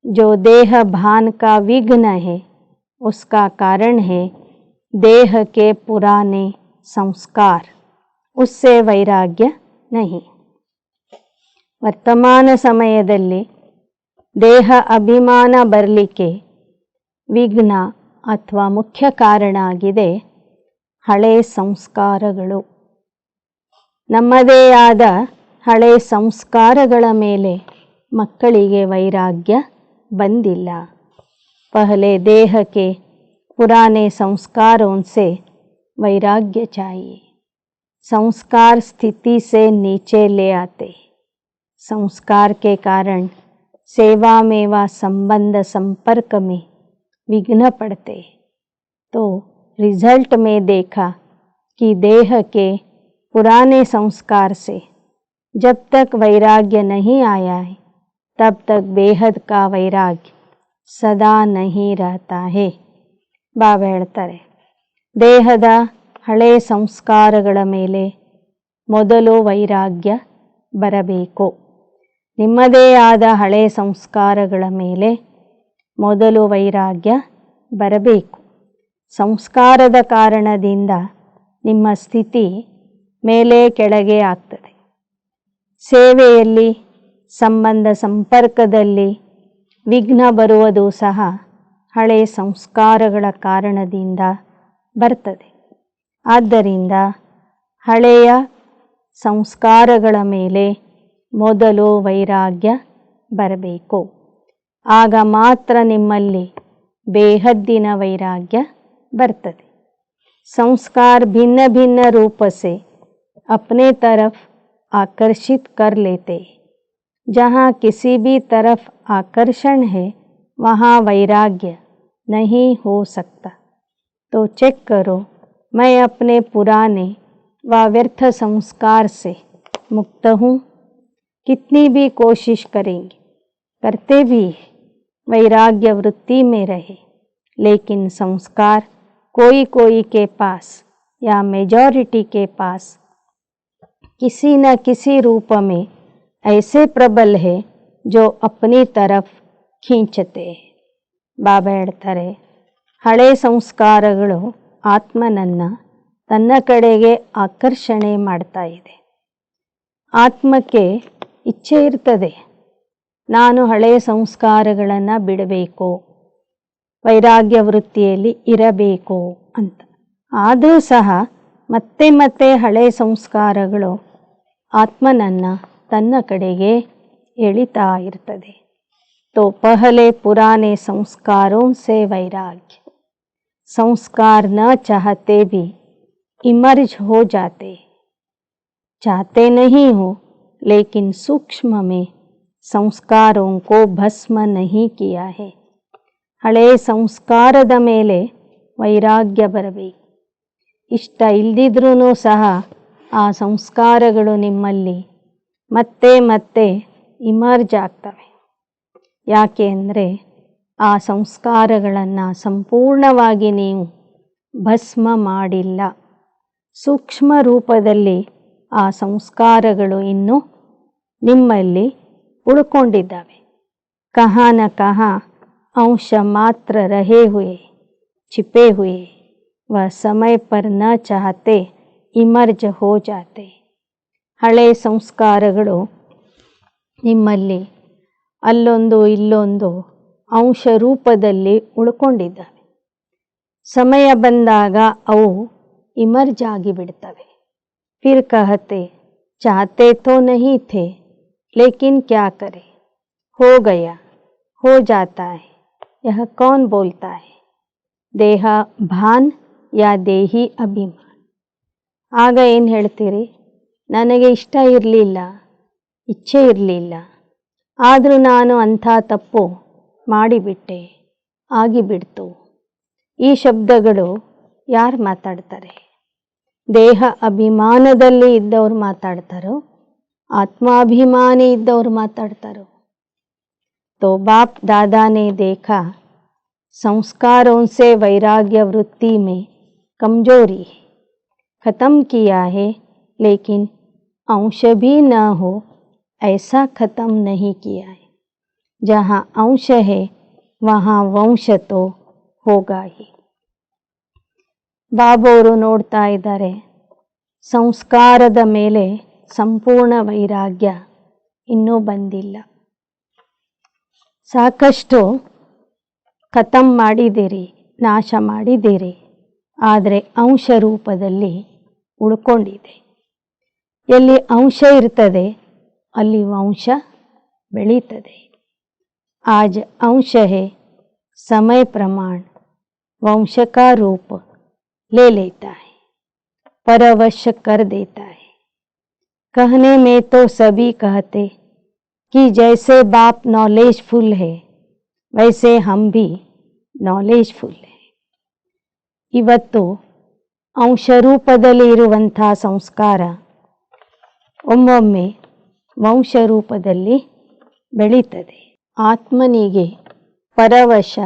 जो देह भान का विघ्न है उसका कारण है देह के पुराने संस्कार, उससे वैराग्य नहीं. ವರ್ತಮಾನ ಸಮಯದಲ್ಲಿ ದೇಹ ಅಭಿಮಾನ ಬರಲಿಕ್ಕೆ ವಿಘ್ನ ಅಥವಾ ಮುಖ್ಯ ಕಾರಣ ಆಗಿದೆ ಹಳೆ ಸಂಸ್ಕಾರಗಳು. ನಮ್ಮದೇ ಆದ ಹಳೆ ಸಂಸ್ಕಾರಗಳ ಮೇಲೆ ಮಕ್ಕಳಿಗೆ ವೈರಾಗ್ಯ ಬಂದಿಲ್ಲ. ಪಹಲೆ देह के पुराने संस्कारों से वैराग्य चाहिए. संस्कार स्थिति से नीचे ले आते. संस्कार के कारण सेवा में व संबंध संपर्क में विघ्न पड़ते. तो रिजल्ट में देखा कि देह के पुराने संस्कार से जब तक वैराग्य नहीं आया है तब तक बेहद का वैराग्य सदा नहीं रहता है. ಬಾಬಾ ಹೇಳ್ತಾರೆ, ದೇಹದ ಹಳೆ ಸಂಸ್ಕಾರಗಳ ಮೇಲೆ ಮೊದಲು ವೈರಾಗ್ಯ ಬರಬೇಕು. ನಿಮ್ಮದೇ ಆದ ಹಳೆ ಸಂಸ್ಕಾರಗಳ ಮೇಲೆ ಮೊದಲು ವೈರಾಗ್ಯ ಬರಬೇಕು. ಸಂಸ್ಕಾರದ ಕಾರಣದಿಂದ ನಿಮ್ಮ ಸ್ಥಿತಿ ಮೇಲೆ ಕೆಳಗೆ ಆಗ್ತದೆ. ಸೇವೆಯಲ್ಲಿ ಸಂಬಂಧ ಸಂಪರ್ಕದಲ್ಲಿ ವಿಘ್ನ ಬರುವುದು ಸಹ ಹಳೆ ಸಂಸ್ಕಾರಗಳ ಕಾರಣದಿಂದ ಬರ್ತದೆ. ಆದ್ದರಿಂದ ಹಳೆಯ ಸಂಸ್ಕಾರಗಳ ಮೇಲೆ ಮೊದಲು ವೈರಾಗ್ಯ ಬರಬೇಕು. ಆಗ ಮಾತ್ರ ನಿಮ್ಮಲ್ಲಿ ಬೇಹದ್ದಿನ ವೈರಾಗ್ಯ बरतते. संस्कार भिन्न भिन्न रूप से अपने तरफ आकर्षित कर लेते. जहाँ किसी भी तरफ आकर्षण है वहाँ वैराग्य नहीं हो सकता. तो चेक करो, मैं अपने पुराने व व्यर्थ संस्कार से मुक्त हूँ. कितनी भी कोशिश करेंगे, करते भी वैराग्य वृत्ति में रहे, लेकिन संस्कार कोई कोई के पास या मेजॉरिटी के पास किसी न किसी रूप में ऐसे प्रबल है जो अपनी तरफ खींचते. ಬಾಬಾ ಹೇಳ್ತಾರೆ, ಹಳೆ ಸಂಸ್ಕಾರಗಳು ಆತ್ಮನನ್ನು ತನ್ನ ಕಡೆಗೆ ಆಕರ್ಷಣೆ ಮಾಡ್ತಾ ಇದೆ. ಆತ್ಮಕ್ಕೆ ಇಚ್ಛೆ ಇರ್ತದೆ, ನಾನು ಹಳೆ ಸಂಸ್ಕಾರಗಳನ್ನು ಬಿಡಬೇಕು, ವೈರಾಗ್ಯ ವೃತ್ತಿಯಲ್ಲಿ ಇರಬೇಕು ಅಂತ. ಆದರೂ ಸಹ ಮತ್ತೆ ಮತ್ತೆ ಹಳೆ ಸಂಸ್ಕಾರಗಳು ಆತ್ಮನನ್ನು ತನ್ನ ಕಡೆಗೆ ಎಳಿತಾ ಇರ್ತದೆ. तो पहले पुराने संस्कारों से वैराग्य. संस्कार न चाहते भी इमर्ज हो जाते. चाहते नहीं हो लेकिन सूक्ष्म में संस्कारों को भस्म नहीं किया है. ಹಳೆ ಸಂಸ್ಕಾರದ ಮೇಲೆ ವೈರಾಗ್ಯ ಬರಬೇಕು. ಇಷ್ಟ ಇಲ್ಲದಿದ್ರೂ ಸಹ ಆ ಸಂಸ್ಕಾರಗಳು ನಿಮ್ಮಲ್ಲಿ ಮತ್ತೆ ಮತ್ತೆ ಇಮರ್ಜ್ ಆಗ್ತವೆ. ಯಾಕೆ ಅಂದರೆ ಆ ಸಂಸ್ಕಾರಗಳನ್ನು ಸಂಪೂರ್ಣವಾಗಿ ನೀವು ಭಸ್ಮ ಮಾಡಿಲ್ಲ. ಸೂಕ್ಷ್ಮ ರೂಪದಲ್ಲಿ ಆ ಸಂಸ್ಕಾರಗಳು ಇನ್ನೂ ನಿಮ್ಮಲ್ಲಿ ಉಳ್ಕೊಂಡಿದ್ದಾವೆ. ಕಹಾ ನ ಕಹಾ अंश मात्र रहे हुए छिपे हुए वह समय पर न चाहते इमर्ज हो जाते. ಹಳೆ ಸಂಸ್ಕಾರಗಳು ನಿಮ್ಮಲ್ಲಿ ಅಲ್ಲೊಂದು ಇಲ್ಲೊಂದು ಅಂಶ ರೂಪದಲ್ಲಿ ಉಳ್ಕೊಂಡಿದ್ದಾವೆ. ಸಮಯ ಬಂದಾಗ ಅವು ಇಮರ್ಜ್ ಆಗಿಬಿಡ್ತವೆ. फिर कहते चाहते तो नहीं थे लेकिन क्या करें, हो गया, हो जाता है. यह कौन बोलता है, देह भान या देही अभिमान. ಆಗ ಏನು ಹೇಳ್ತೀರಿ? ನನಗೆ ಇಷ್ಟ ಇರಲಿಲ್ಲ, ಇಚ್ಛೆ ಇರಲಿಲ್ಲ, ಆದರೂ ನಾನು ಅಂಥ ತಪ್ಪು ಮಾಡಿಬಿಟ್ಟೆ, ಆಗಿಬಿಡ್ತು. ಈ ಶಬ್ದಗಳು ಯಾರು ಮಾತಾಡ್ತಾರೆ? ದೇಹ ಅಭಿಮಾನದಲ್ಲಿ ಇದ್ದವ್ರು ಮಾತಾಡ್ತಾರೋ, ಆತ್ಮಾಭಿಮಾನಿ ಇದ್ದವ್ರು ಮಾತಾಡ್ತಾರೋ? तो बाप दादा ने देखा संस्कारों से वैराग्य वृत्ति में कमजोरी है, ख़त्म किया है, लेकिन अंश भी न हो ऐसा ख़त्म नहीं किया है. जहाँ अंश है वहाँ ವಂಶ तो होगा ही. ಬಾಬವರು ನೋಡ್ತಾ ಇದ್ದಾರೆ, ಸಂಸ್ಕಾರದ ಮೇಲೆ ಸಂಪೂರ್ಣ ವೈರಾಗ್ಯ ಇನ್ನೂ ಬಂದಿಲ್ಲ. ಸಾಕಷ್ಟು ಖತಮ್ ಮಾಡಿದ್ದೀರಿ, ನಾಶ ಮಾಡಿದ್ದೀರಿ, ಆದರೆ ಅಂಶ ರೂಪದಲ್ಲಿ ಉಳ್ಕೊಂಡಿದೆ. ಎಲ್ಲಿ ಅಂಶ ಇರ್ತದೆ ಅಲ್ಲಿ ವಂಶ ಬೆಳೀತದೆ. आज अंश है, समय प्रमाण वंश का रूप ले लेता है, परवश कर देता है. कहने में तो सभी कहते कि जैसे बाप नॉलेजफुल है वैसे हम भी नॉलेजफुल है. ಇವತ್ತು ಅಂಶ ರೂಪದಲ್ಲಿ ಇರುವಂಥ ಸಂಸ್ಕಾರ ಒಮ್ಮೊಮ್ಮೆ ವಂಶ ರೂಪದಲ್ಲಿ ಬೆಳೀತದೆ, ಆತ್ಮನಿಗೆ ಪರವಶ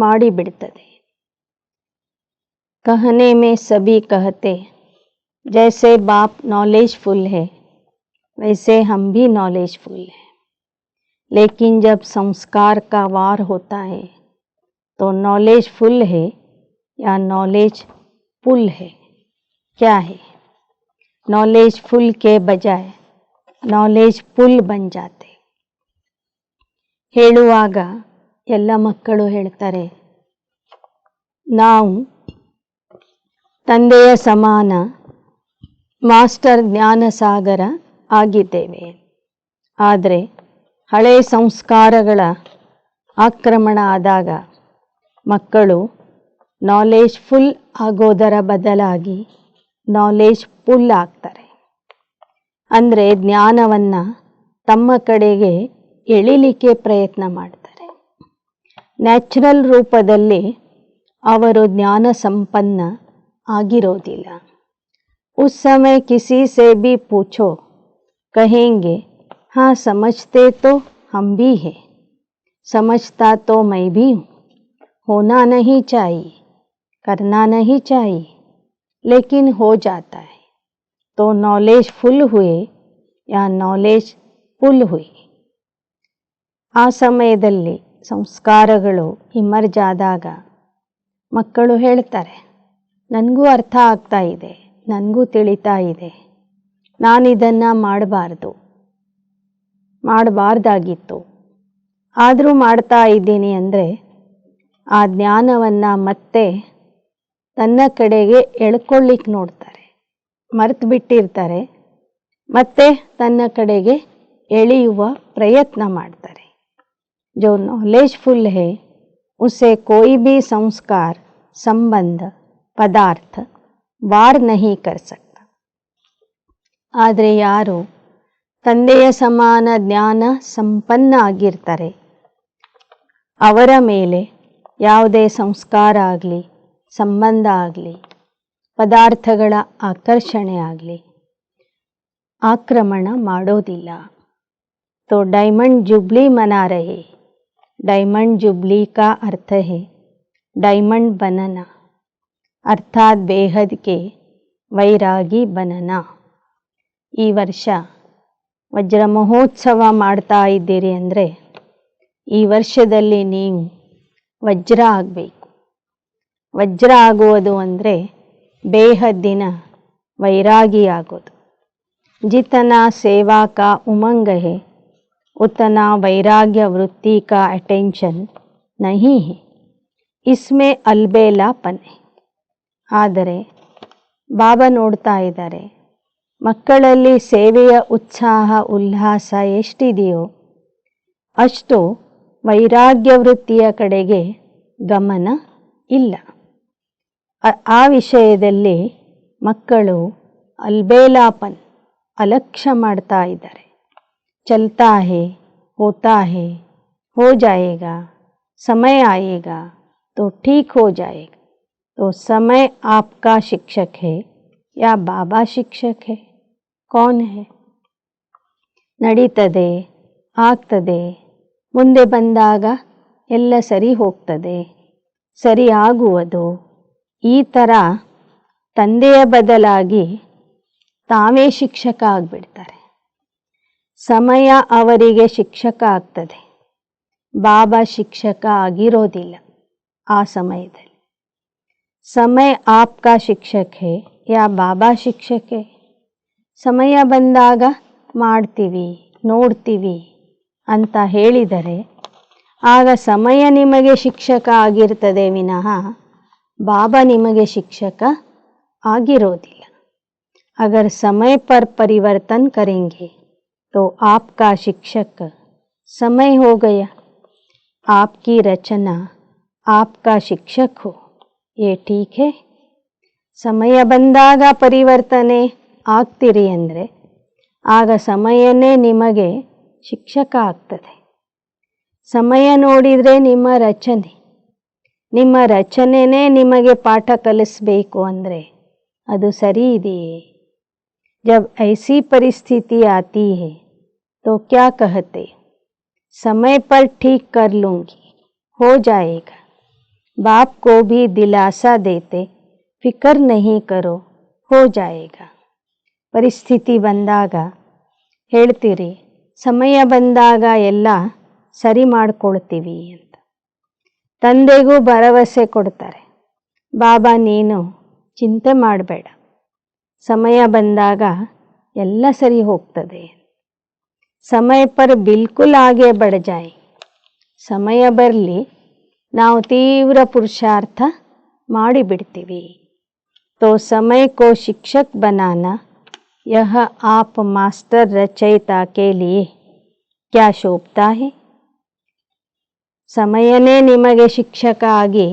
ಮಾಡಿಬಿಡ್ತದೆ. कहने में सभी कहते जैसे बाप नॉलेजफुल है वैसे हम भी नॉलेजफुल हैं. लेकिन जब संस्कार का वार होता है तो नॉलेजफुल है या नॉलेज पुल है? क्या है? नॉलेजफुल के बजाय नॉलेज पुल बन जाते. ಹೇಳುವಾಗ ಎಲ್ಲ ಮಕ್ಕಳು ಹೇಳ್ತಾರೆ, ನಾವು ತಂದೆಯ ಸಮಾನ ಮಾಸ್ಟರ್ ಜ್ಞಾನಸಾಗರ ಆಗಿದ್ದೇವೆ. ಆದರೆ ಹಳೆ ಸಂಸ್ಕಾರಗಳ ಆಕ್ರಮಣ ಆದಾಗ ಮಕ್ಕಳು ನಾಲೆಜ್ಫುಲ್ ಆಗೋದರ ಬದಲಾಗಿ ನಾಲೆಜ್ ಫುಲ್ ಆಗ್ತಾರೆ. ಅಂದರೆ ಜ್ಞಾನವನ್ನು ತಮ್ಮ ಕಡೆಗೆ ಎಳಿಲಿಕ್ಕೆ ಪ್ರಯತ್ನ ಮಾಡ್ತಾರೆ. ನ್ಯಾಚುರಲ್ ರೂಪದಲ್ಲಿ ಅವರು ಜ್ಞಾನ ಸಂಪನ್ನ ಆಗಿರೋದಿಲ್ಲ. उस समय किसी से भी पूछो कहेंगे हाँ समझते तो हम भी हैं, समझता तो मैं भी हूँ, होना नहीं चाहिए, करना नहीं चाहिए, लेकिन हो जाता है. तो नॉलेज फुल हुए या नॉलेज पुल हुई. ಆ ಸಮಯದಲ್ಲಿ ಸಂಸ್ಕಾರಗಳು ಇಮರ್ಜ್ ಆದಾಗ ಮಕ್ಕಳು ಹೇಳ್ತಾರೆ, ನನಗೂ ಅರ್ಥ ಆಗ್ತಾ ಇದೆ, ನನಗೂ ತಿಳಿತಾ ಇದೆ, ನಾನಿದನ್ನು ಮಾಡಬಾರ್ದಾಗಿತ್ತು, ಆದರೂ ಮಾಡ್ತಾ ಇದ್ದೀನಿ ಅಂದರೆ ಆ ಜ್ಞಾನವನ್ನು ಮತ್ತೆ ತನ್ನ ಕಡೆಗೆ ಎಳ್ಕೊಳ್ಳಿಕ್ಕೆ ನೋಡ್ತಾರೆ. ಮರೆತು ಬಿಟ್ಟಿರ್ತಾರೆ, ಮತ್ತೆ ತನ್ನ ಕಡೆಗೆ ಎಳೆಯುವ ಪ್ರಯತ್ನ ಮಾಡ್ತಾರೆ. जो नॉलेजफुल है उसे कोई भी संस्कार संबंध पदार्थ वार नहीं कर सकता. ಆದರೆ ಯಾರು ತಂದೆಯ ಸಮಾನ ಜ್ಞಾನ ಸಂಪನ್ನ ಆಗಿರ್ತಾರೆ ಅವರ ಮೇಲೆ ಯಾವುದೇ ಸಂಸ್ಕಾರ ಆಗಲಿ, ಸಂಬಂಧ ಆಗಲಿ, ಪದಾರ್ಥಗಳ ಆಕರ್ಷಣೆ ಆಗಲಿ ಆಕ್ರಮಣ ಮಾಡೋದಿಲ್ಲ. तो डायमंड जुबली मना रहे. डायमंड जुबली का अर्थ है डायमंड बनना, अर्थात बेहद के वैरागी बनना. ಈ ವರ್ಷ ವಜ್ರ ಮಹೋತ್ಸವ ಮಾಡ್ತಾ ಇದ್ದೀರಿ ಅಂದರೆ ಈ ವರ್ಷದಲ್ಲಿ ನೀವು ವಜ್ರ ಆಗಬೇಕು. ವಜ್ರ ಆಗುವುದು ಅಂದರೆ ಬೇಹದ್ದಿನ ವೈರಾಗಿ ಆಗೋದು. जितना सेवा का उमंग है उतना वैराग्य वृत्ति का अटेंशन नहीं है, इसमें अलबेलापन है. ಆದರೆ ಬಾಬಾ ನೋಡ್ತಾ ಇದ್ದಾರೆ, ಮಕ್ಕಳಲ್ಲಿ ಸೇವೆಯ ಉತ್ಸಾಹ ಉಲ್ಲಾಸ ಎಷ್ಟಿದೆಯೋ ಅಷ್ಟು ವೈರಾಗ್ಯ ವೃತ್ತಿಯ ಕಡೆಗೆ ಗಮನ ಇಲ್ಲ. ಆ ವಿಷಯದಲ್ಲಿ ಮಕ್ಕಳು ಅಲ್ಬೇಲಾಪನ್ ಅಲಕ್ಷ್ಯ ಮಾಡ್ತಾ ಇದ್ದಾರೆ. ಚಲ್ತಾ ಹೇ, ಹೋತಾ ಹೇ, हो जाएगा, समय आएगा तो ठीक हो जाएगा. तो समय आपका शिक्षक है या बाबा शिक्षक है? कौन है? ನಡೀತದೆ, ಆಗ್ತದೆ, ಮುಂದೆ ಬಂದಾಗ ಎಲ್ಲ ಸರಿ ಹೋಗ್ತದೆ, ಸರಿ ಆಗುವುದು. ಈ ಥರ ತಂದೆಯ ಬದಲಾಗಿ ತಾವೇ ಶಿಕ್ಷಕ ಆಗಿಬಿಡ್ತಾರೆ. ಸಮಯ ಅವರಿಗೆ ಶಿಕ್ಷಕ ಆಗ್ತದೆ. ಬಾಬಾ ಶಿಕ್ಷಕ ಆಗಿರೋದಿಲ್ಲ ಆ ಸಮಯದಲ್ಲಿ. ಸಮಯ ಆಪ್ಕಾ ಶಿಕ್ಷಕ ಹೇ ಯಾ ಬಾಬಾ ಶಿಕ್ಷಕ ಹೇ? ಸಮಯ ಬಂದಾಗ ಮಾಡ್ತೀವಿ, ನೋಡ್ತೀವಿ ಅಂತ ಹೇಳಿದರೆ ಆಗ ಸಮಯ ನಿಮಗೆ ಶಿಕ್ಷಕ ಆಗಿರ್ತದೆ ವಿನಃ ಬಾಬಾ ನಿಮಗೆ ಶಿಕ್ಷಕ ಆಗಿರೋದಿಲ್ಲ. ಅಗರ್ ಸಮಯ ಪರ್ ಪರಿವರ್ತನ್ ಕರೆಂಗೆ तो आपका शिक्षक समय हो गया. आपकी रचना आपका शिक्षक हो, ये ठीक है. ಸಮಯ ಬಂದಾಗ ಪರಿವರ್ತನೆ ಆಗ್ತೀರಿ ಅಂದರೆ ಆಗ ಸಮಯನೇ ನಿಮಗೆ ಶಿಕ್ಷಕ ಆಗ್ತದೆ. ಸಮಯ ನೋಡಿದರೆ ನಿಮ್ಮ ರಚನೆನೇ ನಿಮಗೆ ಪಾಠ ಕಲಿಸಬೇಕು ಅಂದರೆ ಅದು ಸರಿ ಇದೆಯೇ? जब ऐसी परिस्थिति आती है तो क्या कहते? समय पर ठीक कर लूँगी, हो जाएगा. बाप को भी दिलासा देते, फिक्र नहीं करो, हो जाएगा. ಪರಿಸ್ಥಿತಿ ಬಂದಾಗ ಹೇಳ್ತೀರಿ, ಸಮಯ ಬಂದಾಗ ಎಲ್ಲ ಸರಿ ಮಾಡ್ಕೊಳ್ತೀವಿ ಅಂತ. ತಂದೆಗೂ ಭರವಸೆ ಕೊಡ್ತಾರೆ, ಬಾಬಾ ನೀನು ಚಿಂತೆ ಮಾಡಬೇಡ, ಸಮಯ ಬಂದಾಗ ಎಲ್ಲ ಸರಿ ಹೋಗ್ತದೆ. ಸಮಯ ಪರ್ ಬಿಲ್ಕುಲ್ ಆಗೆ ಬಡ ಜಾಯ್. ಸಮಯ ಬರಲಿ, ನಾವು ತೀವ್ರ ಪುರುಷಾರ್ಥ ಮಾಡಿಬಿಡ್ತೀವಿ. तो समय को शिक्षक बनाना यह आप मास्टर रचयिता के लिए क्या शोभता है? ಸಮಯನೇ ನಿಮಗೆ ಶಿಕ್ಷಕ ಆಗಿ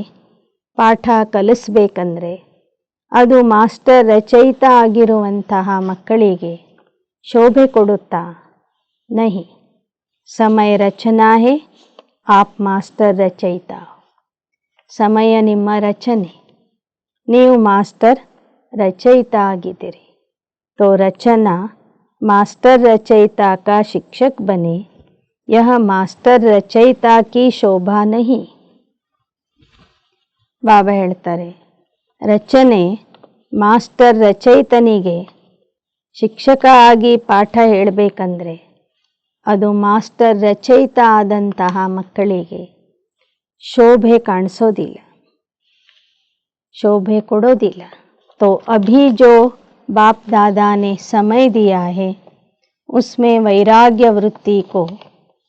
ಪಾಠ ಕಲಿಸ್ಬೇಕಂದ್ರೆ ಅದು ಮಾಸ್ಟರ್ ರಚಯಿತ ಆಗಿರುವಂತಹ ಮಕ್ಕಳಿಗೆ ಶೋಭೆ ಕೊಡುತ್ತಾ? नहीं. समय रचना है, आप ಮಾಸ್ಟರ್ ರಚಯಿತ. ಸಮಯ ನಿಮ್ಮ ರಚನೆ, ನೀವು ಮಾಸ್ಟರ್ ರಚಯಿತ ಆಗಿದ್ದೀರಿ. तो रचना मास्टर रचयिता का शिक्षक बने, यह मास्टर रचयिता की शोभा नहीं. ಬಾಬಾ ಹೇಳ್ತಾರೆ, ರಚನೆ ಮಾಸ್ಟರ್ ರಚಯಿತನಿಗೆ ಶಿಕ್ಷಕ ಆಗಿ ಪಾಠ ಹೇಳಬೇಕಂದ್ರೆ ಅದು ಮಾಸ್ಟರ್ ರಚಯಿತ ಆದಂತಹ ಮಕ್ಕಳಿಗೆ ಶೋಭೆ ಕಾಣಿಸೋದಿಲ್ಲ, ಶೋಭೆ ಕೊಡೋದಿಲ್ಲ. तो अभी जो बाप दादा ने समय दिया है उसमें वैराग्य वृत्ति को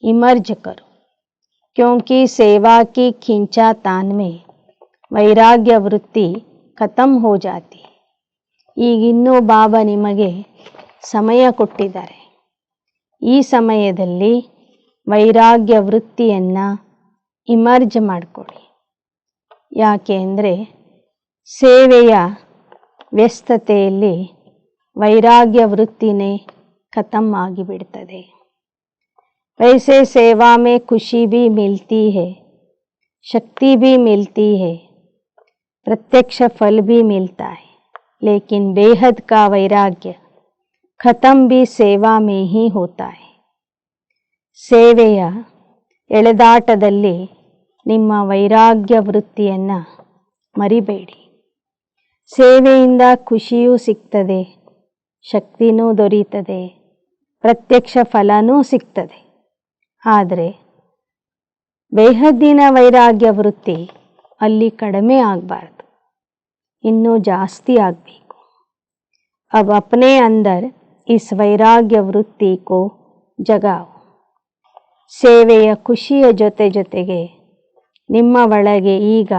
इमर्ज करो, क्योंकि सेवा की खींचातान में ವೈರಾಗ್ಯ ವೃತ್ತಿ ಖತಮ್ ಹೋ ಜಾತಿ. ಈಗಿನ್ನೂ ಬಾಬಾ ನಿಮಗೆ ಸಮಯ ಕೊಟ್ಟಿದ್ದಾರೆ. ಈ ಸಮಯದಲ್ಲಿ ವೈರಾಗ್ಯ ವೃತ್ತಿಯನ್ನು ಇಮರ್ಜ್ ಮಾಡಿಕೊಳ್ಳಿ. ಯಾಕೆ ಅಂದರೆ ಸೇವೆಯ ವ್ಯಸ್ತತೆಯಲ್ಲಿ ವೈರಾಗ್ಯ ವೃತ್ತಿನೇ ಖತಮ್ ಆಗಿಬಿಡ್ತದೆ. वैसे सेवा में खुशी भी मिलती है, शक्ति भी मिलती है, प्रत्यक्ष फल भी मिलता है, लेकिन बेहद का वैराग्य खत्म भी सेवा में ही होता है. ಸೇವೆಯ ಎಳೆದಾಟದಲ್ಲಿ ನಿಮ್ಮ ವೈರಾಗ್ಯ ವೃತ್ತಿಯನ್ನು ಮರಿಬೇಡಿ. ಸೇವೆಯಿಂದ ಖುಷಿಯೂ ಸಿಗ್ತದೆ, ಶಕ್ತಿನೂ ದೊರೀತದೆ, ಪ್ರತ್ಯಕ್ಷ ಫಲನೂ ಸಿಗ್ತದೆ. ಆದರೆ ಬೇಹದ್ದಿನ ವೈರಾಗ್ಯ ವೃತ್ತಿ ಅಲ್ಲಿ ಕಡಿಮೆ ಆಗಬಾರ್ದು, ಇನ್ನೂ ಜಾಸ್ತಿ ಆಗಬೇಕು. अब अपने अंदर इस वैराग्य वृत्ति को जगाओ. ಸೇವೆಯ ಖುಷಿಯ ಜೊತೆಗೆ ನಿಮ್ಮ ಒಳಗೆ ಈಗ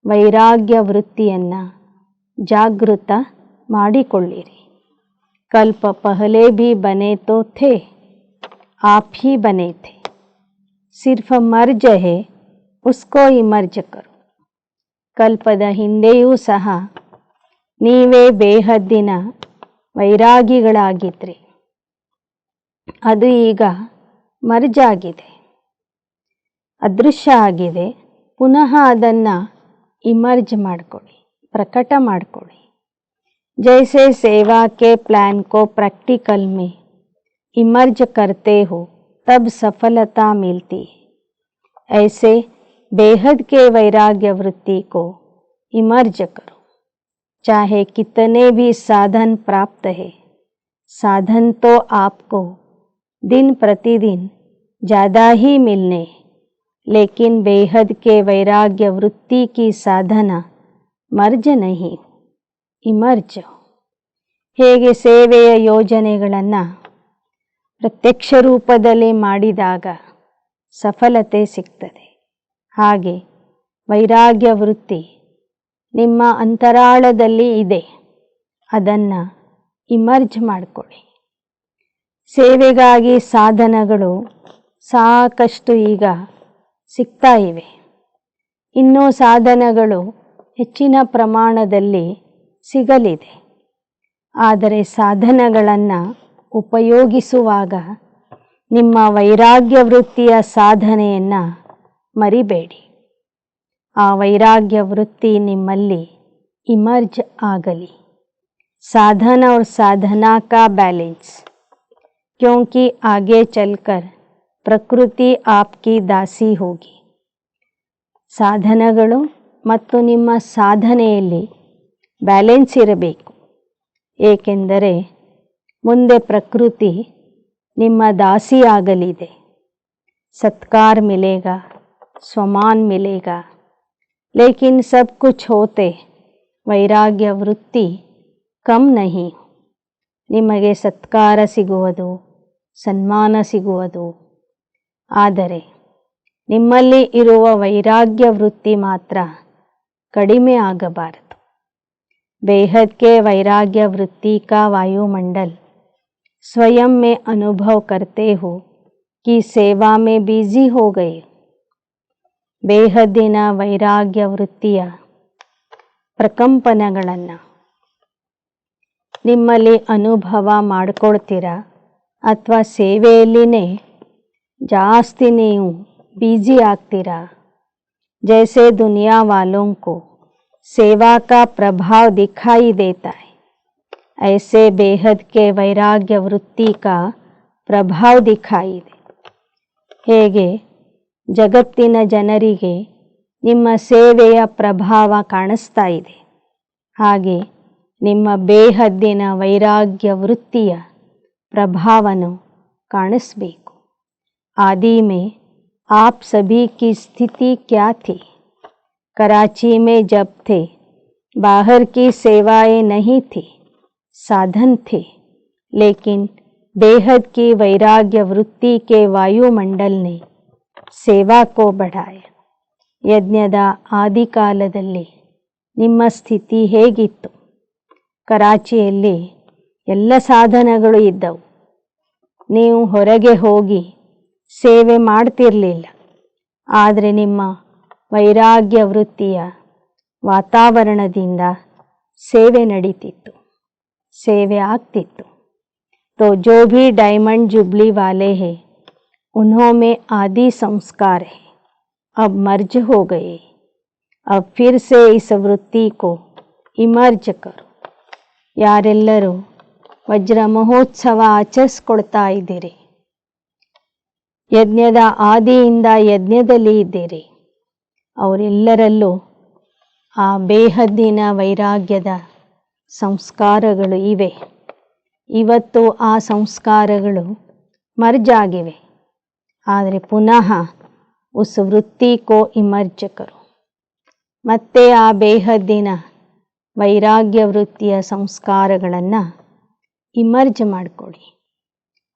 ವೈರಾಗ್ಯ ವೃತ್ತಿಯನ್ನು ಜಾಗೃತ ಮಾಡಿಕೊಳ್ಳಿರಿ. कल्प पहले भी बने तो थे, आप ही बने थे, सिर्फ मर्ज है उसको इमर्ज करो. ಕಲ್ಪದ ಹಿಂದೆಯೂ ಸಹ ನೀವೇ ಬೇಹದ್ದಿನ ವೈರಾಗಿಗಳಾಗಿದ್ರಿ. ಅದು ಈಗ ಮರ್ಜ್ ಆಗಿದೆ, ಅದೃಶ್ಯ ಆಗಿದೆ. ಪುನಃ ಅದನ್ನು ಇಮರ್ಜ್ ಮಾಡಿಕೊಳ್ಳಿ, ಪ್ರಕಟ ಮಾಡಿಕೊಳ್ಳಿ. जैसे सेवा के प्लान को प्रैक्टिकल में इमर्ज करते हो तब सफलता मिलती है, ऐसे बेहद के वैराग्य वृत्ति को इमर्ज करो. चाहे कितने भी साधन प्राप्त है, साधन तो आपको दिन प्रतिदिन ज़्यादा ही मिलने, लेकिन बेहद के वैराग्य वृत्ति की साधना मर्ज नहीं, ಇಮರ್ಜ್. ಹೇಗೆ ಸೇವೆಯ ಯೋಜನೆಗಳನ್ನು ಪ್ರತ್ಯಕ್ಷ ರೂಪದಲ್ಲಿ ಮಾಡಿದಾಗ ಸಫಲತೆ ಸಿಗ್ತದೆ, ಹಾಗೆ ವೈರಾಗ್ಯ ವೃತ್ತಿ ನಿಮ್ಮ ಅಂತರಾಳದಲ್ಲಿ ಇದೆ, ಅದನ್ನು ಇಮರ್ಜ್ ಮಾಡಿಕೊಳ್ಳಿ. ಸೇವೆಗಾಗಿ ಸಾಧನಗಳು ಸಾಕಷ್ಟು ಈಗ ಸಿಗ್ತಾ ಇವೆ. ಇನ್ನೂ ಸಾಧನಗಳು ಹೆಚ್ಚಿನ ಪ್ರಮಾಣದಲ್ಲಿ ಸಿಗಲಿದೆ. ಆದರೆ ಸಾಧನಗಳನ್ನು ಉಪಯೋಗಿಸುವಾಗ ನಿಮ್ಮ ವೈರಾಗ್ಯ ವೃತ್ತಿಯ ಸಾಧನೆಯನ್ನು ಮರಿಬೇಡಿ. ಆ ವೈರಾಗ್ಯ ವೃತ್ತಿ ನಿಮ್ಮಲ್ಲಿ ಇಮರ್ಜ್ ಆಗಲಿ. साधन और साधना का बैलेंस, क्योंकि आगे चलकर प्रकृति आपकी दासी होगी. ಸಾಧನಗಳು ಮತ್ತು ನಿಮ್ಮ ಸಾಧನೆಯಲ್ಲಿ ಬ್ಯಾಲೆನ್ಸ್ ಇರಬೇಕು. ಏಕೆಂದರೆ ಮುಂದೆ ಪ್ರಕೃತಿ ನಿಮ್ಮ ದಾಸಿ ಆಗಲಿದೆ. सत्कार मिलेगा, स्वमान मिलेगा, लेकिन सब कुछ होते वैराग्य वृत्ति कम नहीं. ನಿಮಗೆ ಸತ್ಕಾರ ಸಿಗುವುದು, ಸನ್ಮಾನ ಸಿಗುವುದು, ಆದರೆ ನಿಮ್ಮಲ್ಲಿ ಇರುವ ವೈರಾಗ್ಯ ವೃತ್ತಿ ಮಾತ್ರ ಕಡಿಮೆ ಆಗಬಾರದು. बेहद के वैराग्य वृत्ति का वायुमंडल स्वयं में अनुभव करते हो कि सेवा में बिजी हो गए. ಬೇಹದ್ದಿನ ವೈರಾಗ್ಯ ವೃತ್ತಿಯ ಪ್ರಕಂಪನಗಳನ್ನು ನಿಮ್ಮಲ್ಲಿ ಅನುಭವ ಮಾಡ್ಕೊಳ್ತೀರಾ, ಅಥವಾ ಸೇವೆಯಲ್ಲಿನೇ ಜಾಸ್ತಿ ನೀವು बिजी ಆಗ್ತೀರಾ. जैसे दुनिया वालों को सेवा का प्रभाव दिखाई देता है, ऐसे बेहद के वैराग्य वृत्ति का प्रभाव दिखाई दे. ಹೇಗೆ ಜಗತ್ತಿನ ಜನರಿಗೆ ನಿಮ್ಮ ಸೇವೆಯ ಪ್ರಭಾವ ಕಾಣಿಸ್ತಾ ಇದೆ, ಹಾಗೆ ನಿಮ್ಮ ಬೇಹದ್ದಿನ ವೈರಾಗ್ಯ ವೃತ್ತಿಯ ಪ್ರಭಾವನು ಕಾಣಿಸಬೇಕು. आदि में आप सभी की स्थिति क्या थी? कराची में जब थे, बाहर की सेवाएं नहीं थी, साधन थे, लेकिन बेहद की वैराग्य वृत्ति के वायुमंडल ने सेवा को बढ़ाया. ಯಜ್ಞದ ಆದಿಕಾಲದಲ್ಲಿ ನಿಮ್ಮ ಸ್ಥಿತಿ ಹೇಗಿತ್ತು? ಕರಾಚಿಯಲ್ಲಿ ಎಲ್ಲ ಸಾಧನಗಳು ಇದ್ದವು. ನೀವು ಹೊರಗೆ ಹೋಗಿ ಸೇವೆ ಮಾಡ್ತಿರಲಿಲ್ಲ, ಆದರೆ ನಿಮ್ಮ ವೈರಾಗ್ಯ ವೃತ್ತಿಯ ವಾತಾವರಣದಿಂದ ಸೇವೆ ನಡೀತಿತ್ತು, ಸೇವೆ ಆಗ್ತಿತ್ತು. तो जो भी डायमंड जुबली वाले हैं, उन्होंने आदि संस्कार है, अब मर्ज हो गए. अब फिर से इस वृत्ति को इमर्ज करो. ಯಾರೆಲ್ಲರೂ ವಜ್ರ ಮಹೋತ್ಸವ ಆಚರಿಸ್ಕೊಳ್ತಾ ಇದ್ದೀರಿ, ಯಜ್ಞದ ಆದಿಯಿಂದ ಯಜ್ಞದಲ್ಲಿ ಇದ್ದೀರಿ, ಅವರೆಲ್ಲರಲ್ಲೂ ಆ ಬೇಹದ್ದಿನ ವೈರಾಗ್ಯದ ಸಂಸ್ಕಾರಗಳು ಇವೆ. ಇವತ್ತು ಆ ಸಂಸ್ಕಾರಗಳು ಮರ್ಜ್ ಆಗಿವೆ, ಆದರೆ ಪುನಃ ಉಸ್ ವೃತ್ತಿ ಕೋ ಇಮರ್ಜ್ ಕರೋ. ಮತ್ತೆ ಆ ಬೇಹದ್ದಿನ ವೈರಾಗ್ಯ ವೃತ್ತಿಯ ಸಂಸ್ಕಾರಗಳನ್ನು ಇಮರ್ಜ್ ಮಾಡಿಕೊಡಿ.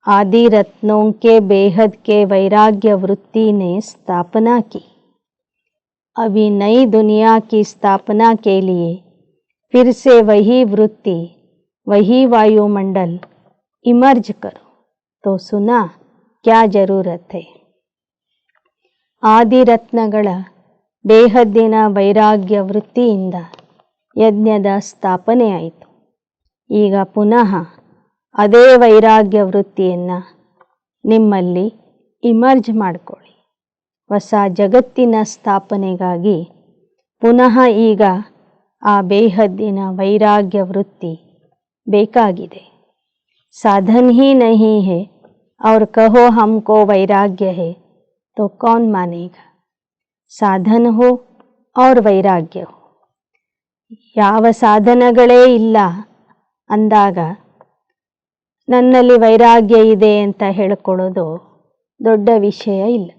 आदि रत्नों के बेहद के वैराग्य वृत्ति ने स्थापना की. अभी नई दुनिया की स्थापना के लिए फिर से वही वृत्ति, वही वायुमंडल इमर्ज करो. तो सुना क्या जरूरत है? ಆದಿ ರತ್ನಗಳ ಬೇಹದ್ದಿನ ವೈರಾಗ್ಯ ವೃತ್ತಿಯಿಂದ ಯಜ್ಞದ ಸ್ಥಾಪನೆ ಆಯಿತು. ಈಗ ಪುನಃ ಅದೇ ವೈರಾಗ್ಯ ವೃತ್ತಿಯನ್ನು ನಿಮ್ಮಲ್ಲಿ ಇಮರ್ಜ್ ಮಾಡಿಕೊಳ್ಳಿ. ಹೊಸ ಜಗತ್ತಿನ ಸ್ಥಾಪನೆಗಾಗಿ ಪುನಃ ಈಗ ಆ ಬೇಹದ್ದಿನ ವೈರಾಗ್ಯ ವೃತ್ತಿ ಬೇಕಾಗಿದೆ. साधन ही नहीं है और कहो हमको वैराग्य है तो कौन मानेगा. ಸಾಧನ ಹೋ और ವೈರಾಗ್ಯ ಹೋ. ಯಾವ ಸಾಧನಗಳೇ ಇಲ್ಲ ಅಂದಾಗ ನನ್ನಲ್ಲಿ ವೈರಾಗ್ಯ ಇದೆ ಅಂತ ಹೇಳ್ಕೊಳ್ಳೋದು ದೊಡ್ಡ ವಿಷಯ ಇಲ್ಲ.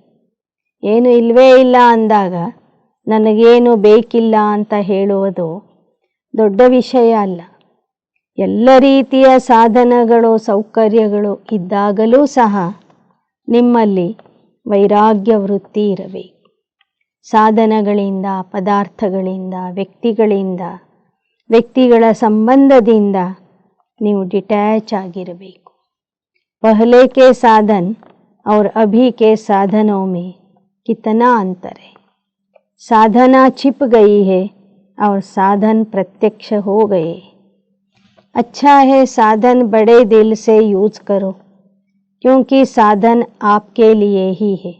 ಏನು ಇಲ್ಲವೇ ಇಲ್ಲ ಅಂದಾಗ ನನಗೇನು ಬೇಕಿಲ್ಲ ಅಂತ ಹೇಳುವುದು ದೊಡ್ಡ ವಿಷಯ ಅಲ್ಲ. ಎಲ್ಲ ರೀತಿಯ ಸಾಧನಗಳು ಸೌಕರ್ಯಗಳು ಇದ್ದಾಗಲೂ ಸಹ ನಿಮ್ಮಲ್ಲಿ ವೈರಾಗ್ಯ ವೃತ್ತಿ ಇರಬೇಕು. ಸಾಧನಗಳಿಂದ, ಪದಾರ್ಥಗಳಿಂದ, ವ್ಯಕ್ತಿಗಳ ಸಂಬಂಧದಿಂದ ನೀವು ಡಿಟ್ಯಾಚ್ ಆಗಿರಬೇಕು. पहले के साधन और अभी के साधनों में कितना अंतर है. साधना छिप गई है और साधन प्रत्यक्ष हो गए. अच्छा है साधन बड़े दिल से यूज करो क्योंकि साधन आपके लिए ही है,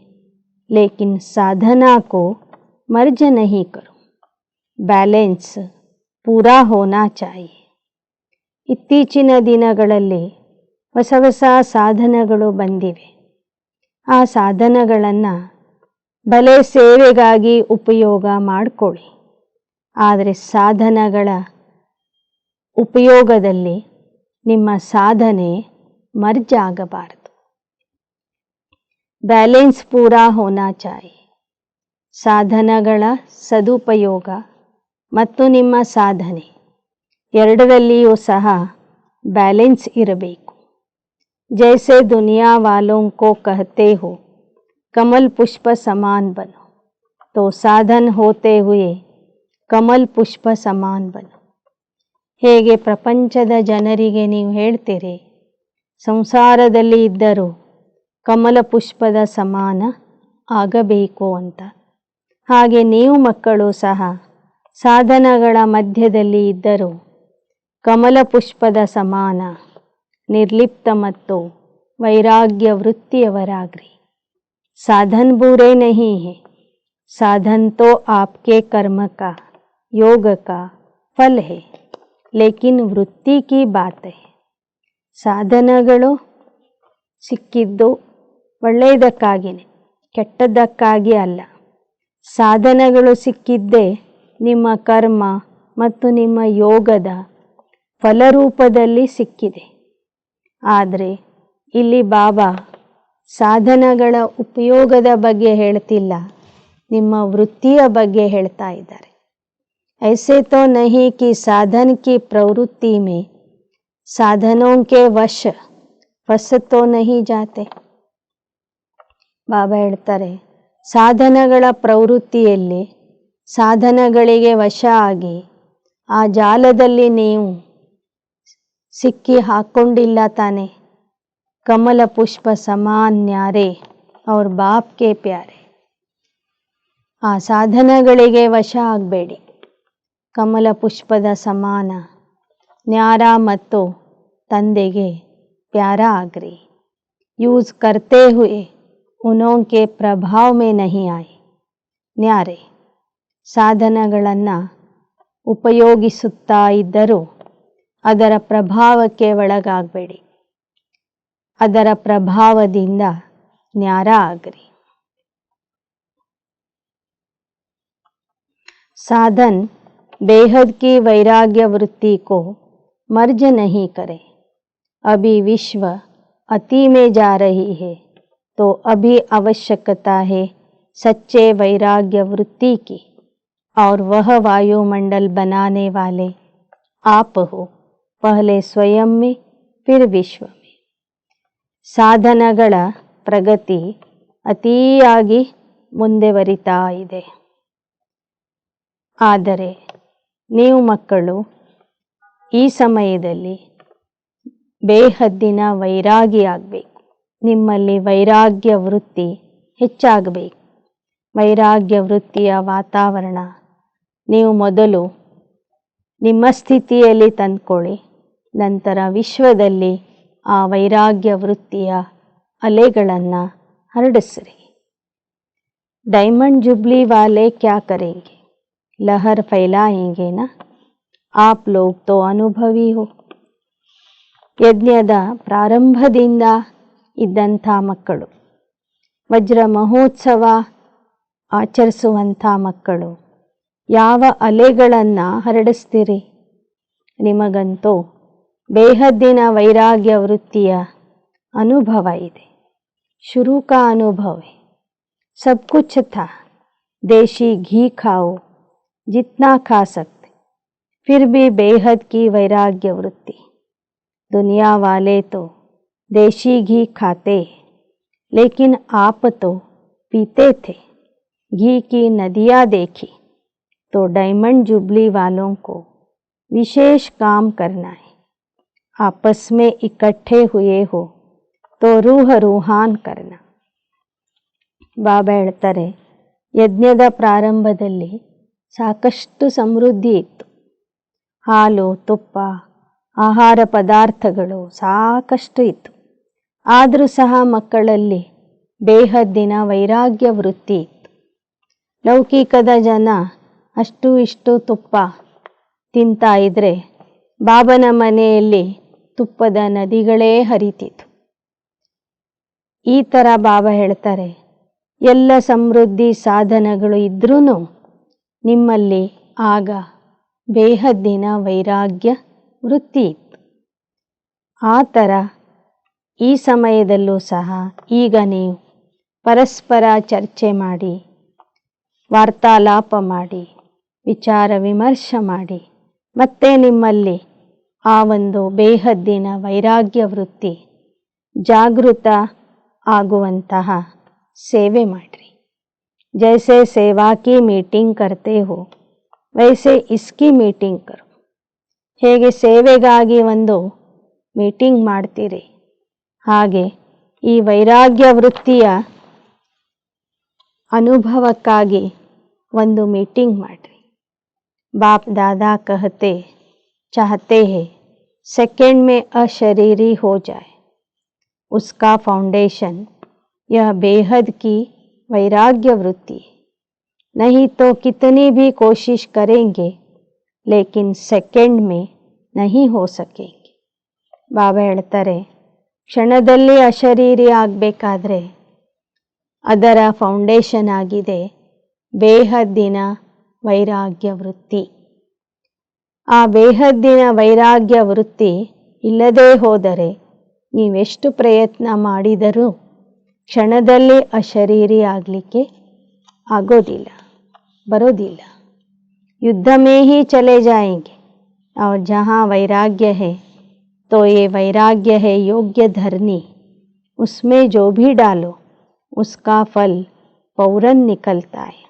लेकिन साधना को मर्ज नहीं करो. ಬ್ಯಾಲೆನ್ಸ್ ಪೂರಾ ಹೋನಾ ಚಾಹಿಯೆ. ಇತ್ತೀಚಿನ ದಿನಗಳಲ್ಲಿ ಹೊಸ ಹೊಸ ಸಾಧನಗಳು ಬಂದಿವೆ. ಆ ಸಾಧನಗಳನ್ನು ಭಲೆ ಸೇವೆಗಾಗಿ ಉಪಯೋಗ ಮಾಡಿಕೊಳ್ಳಿ. ಆದರೆ ಸಾಧನಗಳ ಉಪಯೋಗದಲ್ಲಿ ನಿಮ್ಮ ಸಾಧನೆ ಮರ್ಜ್ ಆಗಬಾರದು. ಬ್ಯಾಲೆನ್ಸ್ ಪೂರಾ ಹೋನಾ ಚಾಹಿಯೆ. ಸಾಧನಗಳ ಸದುಪಯೋಗ ಮತ್ತು ನಿಮ್ಮ ಸಾಧನೆ ಎರಡರಲ್ಲಿಯೂ ಸಹ ಬ್ಯಾಲೆನ್ಸ್ ಇರಬೇಕು. ಜೈಸೆ ದುನಿಯಾ ವಾಲೋಂ ಕೋ ಕಹತೆ ಹೋ ಕಮಲ್ ಪುಷ್ಪ ಸಮಾನ್ ಬನೋ ತೋ ಸಾಧನ್ ಹೋತೆ ಹುಯೆ ಕಮಲ್ ಪುಷ್ಪ ಸಮಾನ್ ಬನೋ. ಹೇಗೆ ಪ್ರಪಂಚದ ಜನರಿಗೆ ನೀವು ಹೇಳ್ತೀರಿ ಸಂಸಾರದಲ್ಲಿ ಇದ್ದರೂ ಕಮಲ ಪುಷ್ಪದ ಸಮಾನ ಆಗಬೇಕು ಅಂತ, ಹಾಗೆ ನೀವು ಮಕ್ಕಳು ಸಹ ಸಾಧನಗಳ ಮಧ್ಯದಲ್ಲಿ ಇದ್ದರೂ ಕಮಲ ಪುಷ್ಪದ ಸಮಾನ ನಿರ್ಲಿಪ್ತ ಮತ್ತು ವೈರಾಗ್ಯ ವೃತ್ತಿಯವರಾಗ್ರಿ. साधन बुरे नहीं है, साधन तो आपके कर्म का योग का फल है, लेकिन वृत्ति की बात है. ಸಾಧನಗಳು ಸಿಕ್ಕಿದ್ದು ಒಳ್ಳೆಯದಕ್ಕಾಗಿಯೇ, ಕೆಟ್ಟದ್ದಕ್ಕಾಗಿ ಅಲ್ಲ. ಸಾಧನಗಳು ಸಿಕ್ಕಿದ್ದೇ ನಿಮ್ಮ ಕರ್ಮ ಮತ್ತು ನಿಮ್ಮ ಯೋಗದ ಫಲರೂಪದಲ್ಲಿ ಸಿಕ್ಕಿದೆ. ಆದರೆ ಇಲ್ಲಿ ಬಾಬಾ ಸಾಧನಗಳ ಉಪಯೋಗದ ಬಗ್ಗೆ ಹೇಳ್ತಿಲ್ಲ, ನಿಮ್ಮ ವೃತ್ತಿಯ ಬಗ್ಗೆ ಹೇಳ್ತಾ ಇದ್ದಾರೆ. ऐसे तो नहीं कि साधन की प्रवृत्ति में साधनों के वश फंस तो नहीं जाते. ಬಾಬಾ ಹೇಳ್ತಾರೆ, ಸಾಧನಗಳ ಪ್ರವೃತ್ತಿಯಲ್ಲಿ ಸಾಧನಗಳಿಗೆ ವಶ ಆಗಿ ಆ ಜಾಲದಲ್ಲಿ ನೀವು ಸಿಕ್ಕಿ ಹಾಕ್ಕೊಂಡಿಲ್ಲ ತಾನೆ. ಕಮಲ ಪುಷ್ಪ ಸಮಾನ್ ನ್ಯಾರೆ ಅವ್ರ ಬಾಪ್ಗೆ ಪ್ಯಾರೆ. ಆ ಸಾಧನಗಳಿಗೆ ವಶ ಆಗಬೇಡಿ. ಕಮಲ ಪುಷ್ಪದ ಸಮಾನ ನ್ಯಾರ ಮತ್ತು ತಂದೆಗೆ ಪ್ಯಾರ ಆಗ್ರಿ. ಯೂಸ್ ಕರ್ತೆ ಹುಯೆ ಉನೋಂ ಕೆ ಪ್ರಭಾವ ಮೇ ನಹಿ ಆಯೆ. ನ್ಯಾರೆ ಸಾಧನಗಳನ್ನು ಉಪಯೋಗಿಸುತ್ತಾ ಇದ್ದರೂ ಅದರ ಪ್ರಭಾವಕ್ಕೆ ಒಳಗಾಗಬೇಡಿ. ಅದರ ಪ್ರಭಾವದಿಂದ ನ್ಯಾರ ಆಗ್ರಿ. साधन बेहद की वैराग्य वृत्ति को मर्ज नहीं करे. अभी विश्व अति में जा रही है तो अभी आवश्यकता है सच्चे वैराग्य वृत्ति की, और वह वायुमंडल बनाने वाले आप हो, पहले स्वयं में फिर विश्व में. ಸಾಧನಗಳ ಪ್ರಗತಿ ಅತಿಯಾಗಿ ಮುಂದುವರಿತಾ ಇದೆ. ಆದರೆ ನೀವು ಮಕ್ಕಳು ಈ ಸಮಯದಲ್ಲಿ ಬೇಹದ್ದಿನ ವೈರಾಗಿಯಾಗಬೇಕು. ನಿಮ್ಮಲ್ಲಿ ವೈರಾಗ್ಯ ವೃತ್ತಿ ಹೆಚ್ಚಾಗಬೇಕು. ವೈರಾಗ್ಯ ವೃತ್ತಿಯ ವಾತಾವರಣ ನೀವು ಮೊದಲು ನಿಮ್ಮ ಸ್ಥಿತಿಯಲ್ಲಿ ತಂದ್ಕೊಳ್ಳಿ. ನಂತರ ವಿಶ್ವದಲ್ಲಿ ಆ ವೈರಾಗ್ಯ ವೃತ್ತಿಯ ಅಲೆಗಳನ್ನು ಹರಡಿಸ್ರಿ. ಡೈಮಂಡ್ ಜುಬ್ಲಿ ವಾಲೆ ಕ್ಯಾ ಕರೆಂಗೆ, ಲಹರ್ ಫೈಲಾಯೆಂಗೆ ನಾ, ಆಪ್ ಲೋಗ್ ತೋ ಅನುಭವಿ ಹೋ. ಯಜ್ಞದ ಪ್ರಾರಂಭದಿಂದ ಇದ್ದಂಥ ಮಕ್ಕಳು, ವಜ್ರ ಮಹೋತ್ಸವ ಆಚರಿಸುವಂಥ ಮಕ್ಕಳು ಯಾವ ಅಲೆಗಳನ್ನು ಹರಡಿಸ್ತೀರಿ? ನಿಮಗಂತೂ ಬೇಹದ್ದಿನ ವೈರಾಗ್ಯ ವೃತ್ತಿಯ ಅನುಭವ ಇದೆ. ಶುರು ಕಾ ಅನುಭವ है, सब कुछ था, देशी घी खाओ जितना खा सकते, फिर भी बेहद की वैराग्य वृत्ति. दुनिया वाले तो देशी घी खाते, लेकिन आप तो पीते थे. घी की नदियाँ देखी तो डायमंड जुबली वालों को विशेष काम करना है. आपस में इकट्ठे हुए हो तो रूह रूहान करना. ಬಾಬಾ ಹೇಳ್ತಾರೆ, ಯಜ್ಞದ ಪ್ರಾರಂಭದಲ್ಲಿ ಸಾಕಷ್ಟು ಸಮೃದ್ಧಿ ಇತ್ತು. ಹಾಲು, ತುಪ್ಪ, ಆಹಾರ ಪದಾರ್ಥಗಳು ಸಾಕಷ್ಟು ಇತ್ತು. ಆದರೂ ಸಹ ಮಕ್ಕಳಲ್ಲಿ ಬೇಹದ್ದಿನ ವೈರಾಗ್ಯ ವೃತ್ತಿ ಇತ್ತು. ಲೌಕಿಕದ ಜನ ಅಷ್ಟು ಇಷ್ಟು ತುಪ್ಪ ತಿಂತಾ ಇದ್ರೆ ಬಾಬನ ಮನೆಯಲ್ಲಿ ತುಪ್ಪದ ನದಿಗಳೇ ಹರಿತಿತ್ತು. ಈ ಥರ ಬಾಬಾ ಹೇಳ್ತಾರೆ, ಎಲ್ಲ ಸಮೃದ್ಧಿ ಸಾಧನಗಳು ಇದ್ರೂ ನಿಮ್ಮಲ್ಲಿ ಆಗ ಬೇಹದ್ದಿನ ವೈರಾಗ್ಯ ವೃತ್ತಿ ಇತ್ತು. ಆ ಥರ ಈ ಸಮಯದಲ್ಲೂ ಸಹ ಈಗ ನೀವು ಪರಸ್ಪರ ಚರ್ಚೆ ಮಾಡಿ, ವಾರ್ತಾಲಾಪ ಮಾಡಿ, ವಿಚಾರ ವಿಮರ್ಶೆ ಮಾಡಿ, ಮತ್ತೆ ನಿಮ್ಮಲ್ಲಿ ಆ ಒಂದು ಬೇಹದ್ದಿನ ವೈರಾಗ್ಯ ವೃತ್ತಿ ಜಾಗೃತ ಆಗುವಂತಹ ಸೇವೆ ಮಾಡಿರಿ. ಜೈಸೆ ಸೇವಾ ಕಿ ಮೀಟಿಂಗ್ ಕರ್ತೆ ಹೋ ವೈಸೆ ಇಸ್ಕಿ ಮೀಟಿಂಗ್ ಕರೋ. ಹೇಗೆ ಸೇವೆಗಾಗಿ ಒಂದು ಮೀಟಿಂಗ್ ಮಾಡ್ತೀರಿ, ಹಾಗೆ ಈ ವೈರಾಗ್ಯ ವೃತ್ತಿಯ ಅನುಭವಕ್ಕಾಗಿ ಒಂದು ಮೀಟಿಂಗ್ ಮಾಡಿರಿ. ಬಾಪ್ ದಾದಾ ಕಹತೆ ಚಾಹತೆ ಹೇ सेकंड में अशरीरी हो जाए, उसका फाउंडेशन यह बेहद की वैराग्य वृत्ति है. नहीं तो कितनी भी कोशिश करेंगे लेकिन सेकंड में नहीं हो सकेंगे. ಬಾಬಾ ಹೇಳ್ತಾರೆ, ಕ್ಷಣದಲ್ಲಿ ಅಶರೀರಿ ಆಗಬೇಕಾದ್ರೆ ಅದರ ಫೌಂಡೇಶನ್ ಆಗಿದೆ ಬೇಹದ್ದಿನ ವೈರಾಗ್ಯ ವೃತ್ತಿ. ಆ ಬೇಹದ್ದಿನ ವೈರಾಗ್ಯ ವೃತ್ತಿ ಇಲ್ಲದೇ ಹೋದರೆ ನೀವೆಷ್ಟು ಪ್ರಯತ್ನ ಮಾಡಿದರೂ ಕ್ಷಣದಲ್ಲಿ ಅಶರೀರಿ ಆಗಲಿಕ್ಕೆ ಆಗೋದಿಲ್ಲ, ಬರೋದಿಲ್ಲ. युद्ध में ही चले जाएंगे और जहाँ वैराग्य है तो ये वैराग्य है योग्य धरनी, उसमें जो भी डालो उसका फल फौरन निकलता है.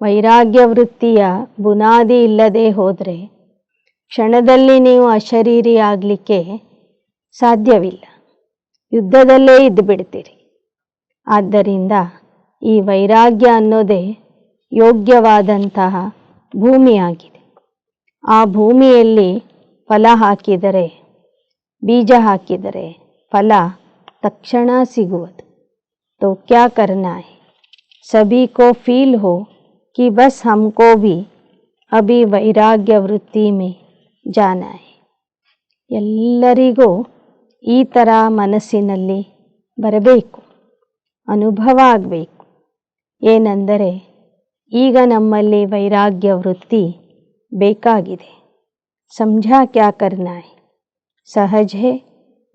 ವೈರಾಗ್ಯ ವೃತ್ತಿಯ ಬುನಾದಿ ಇಲ್ಲದೆ ಹೋದರೆ ಕ್ಷಣದಲ್ಲಿ ನೀವು ಅಶರೀರಿ ಆಗಲಿಕ್ಕೆ ಸಾಧ್ಯವಿಲ್ಲ, ಯುದ್ಧದಲ್ಲೇ ಇದ್ದು ಬಿಡ್ತೀರಿ. ಆದ್ದರಿಂದ ಈ ವೈರಾಗ್ಯ ಅನ್ನೋದೇ ಯೋಗ್ಯವಾದಂತಹ ಭೂಮಿಯಾಗಿದೆ. ಆ ಭೂಮಿಯಲ್ಲಿ ಫಲ ಹಾಕಿದರೆ, ಬೀಜ ಹಾಕಿದರೆ ಫಲ ತಕ್ಷಣ ಸಿಗುವುದು. तो क्या करना है, सभी को फील हो कि बस हमको भी अभी वैराग्य वृत्ति में जाना है. ಎಲ್ಲರಿಗೂ ಈ ಥರ ಮನಸ್ಸಿನಲ್ಲಿ ಬರಬೇಕು, ಅನುಭವ ಆಗಬೇಕು. ಏನೆಂದರೆ ಈಗ ನಮ್ಮಲ್ಲಿ ವೈರಾಗ್ಯ ವೃತ್ತಿ ಬೇಕಾಗಿದೆ. समझा क्या करना है, सहज है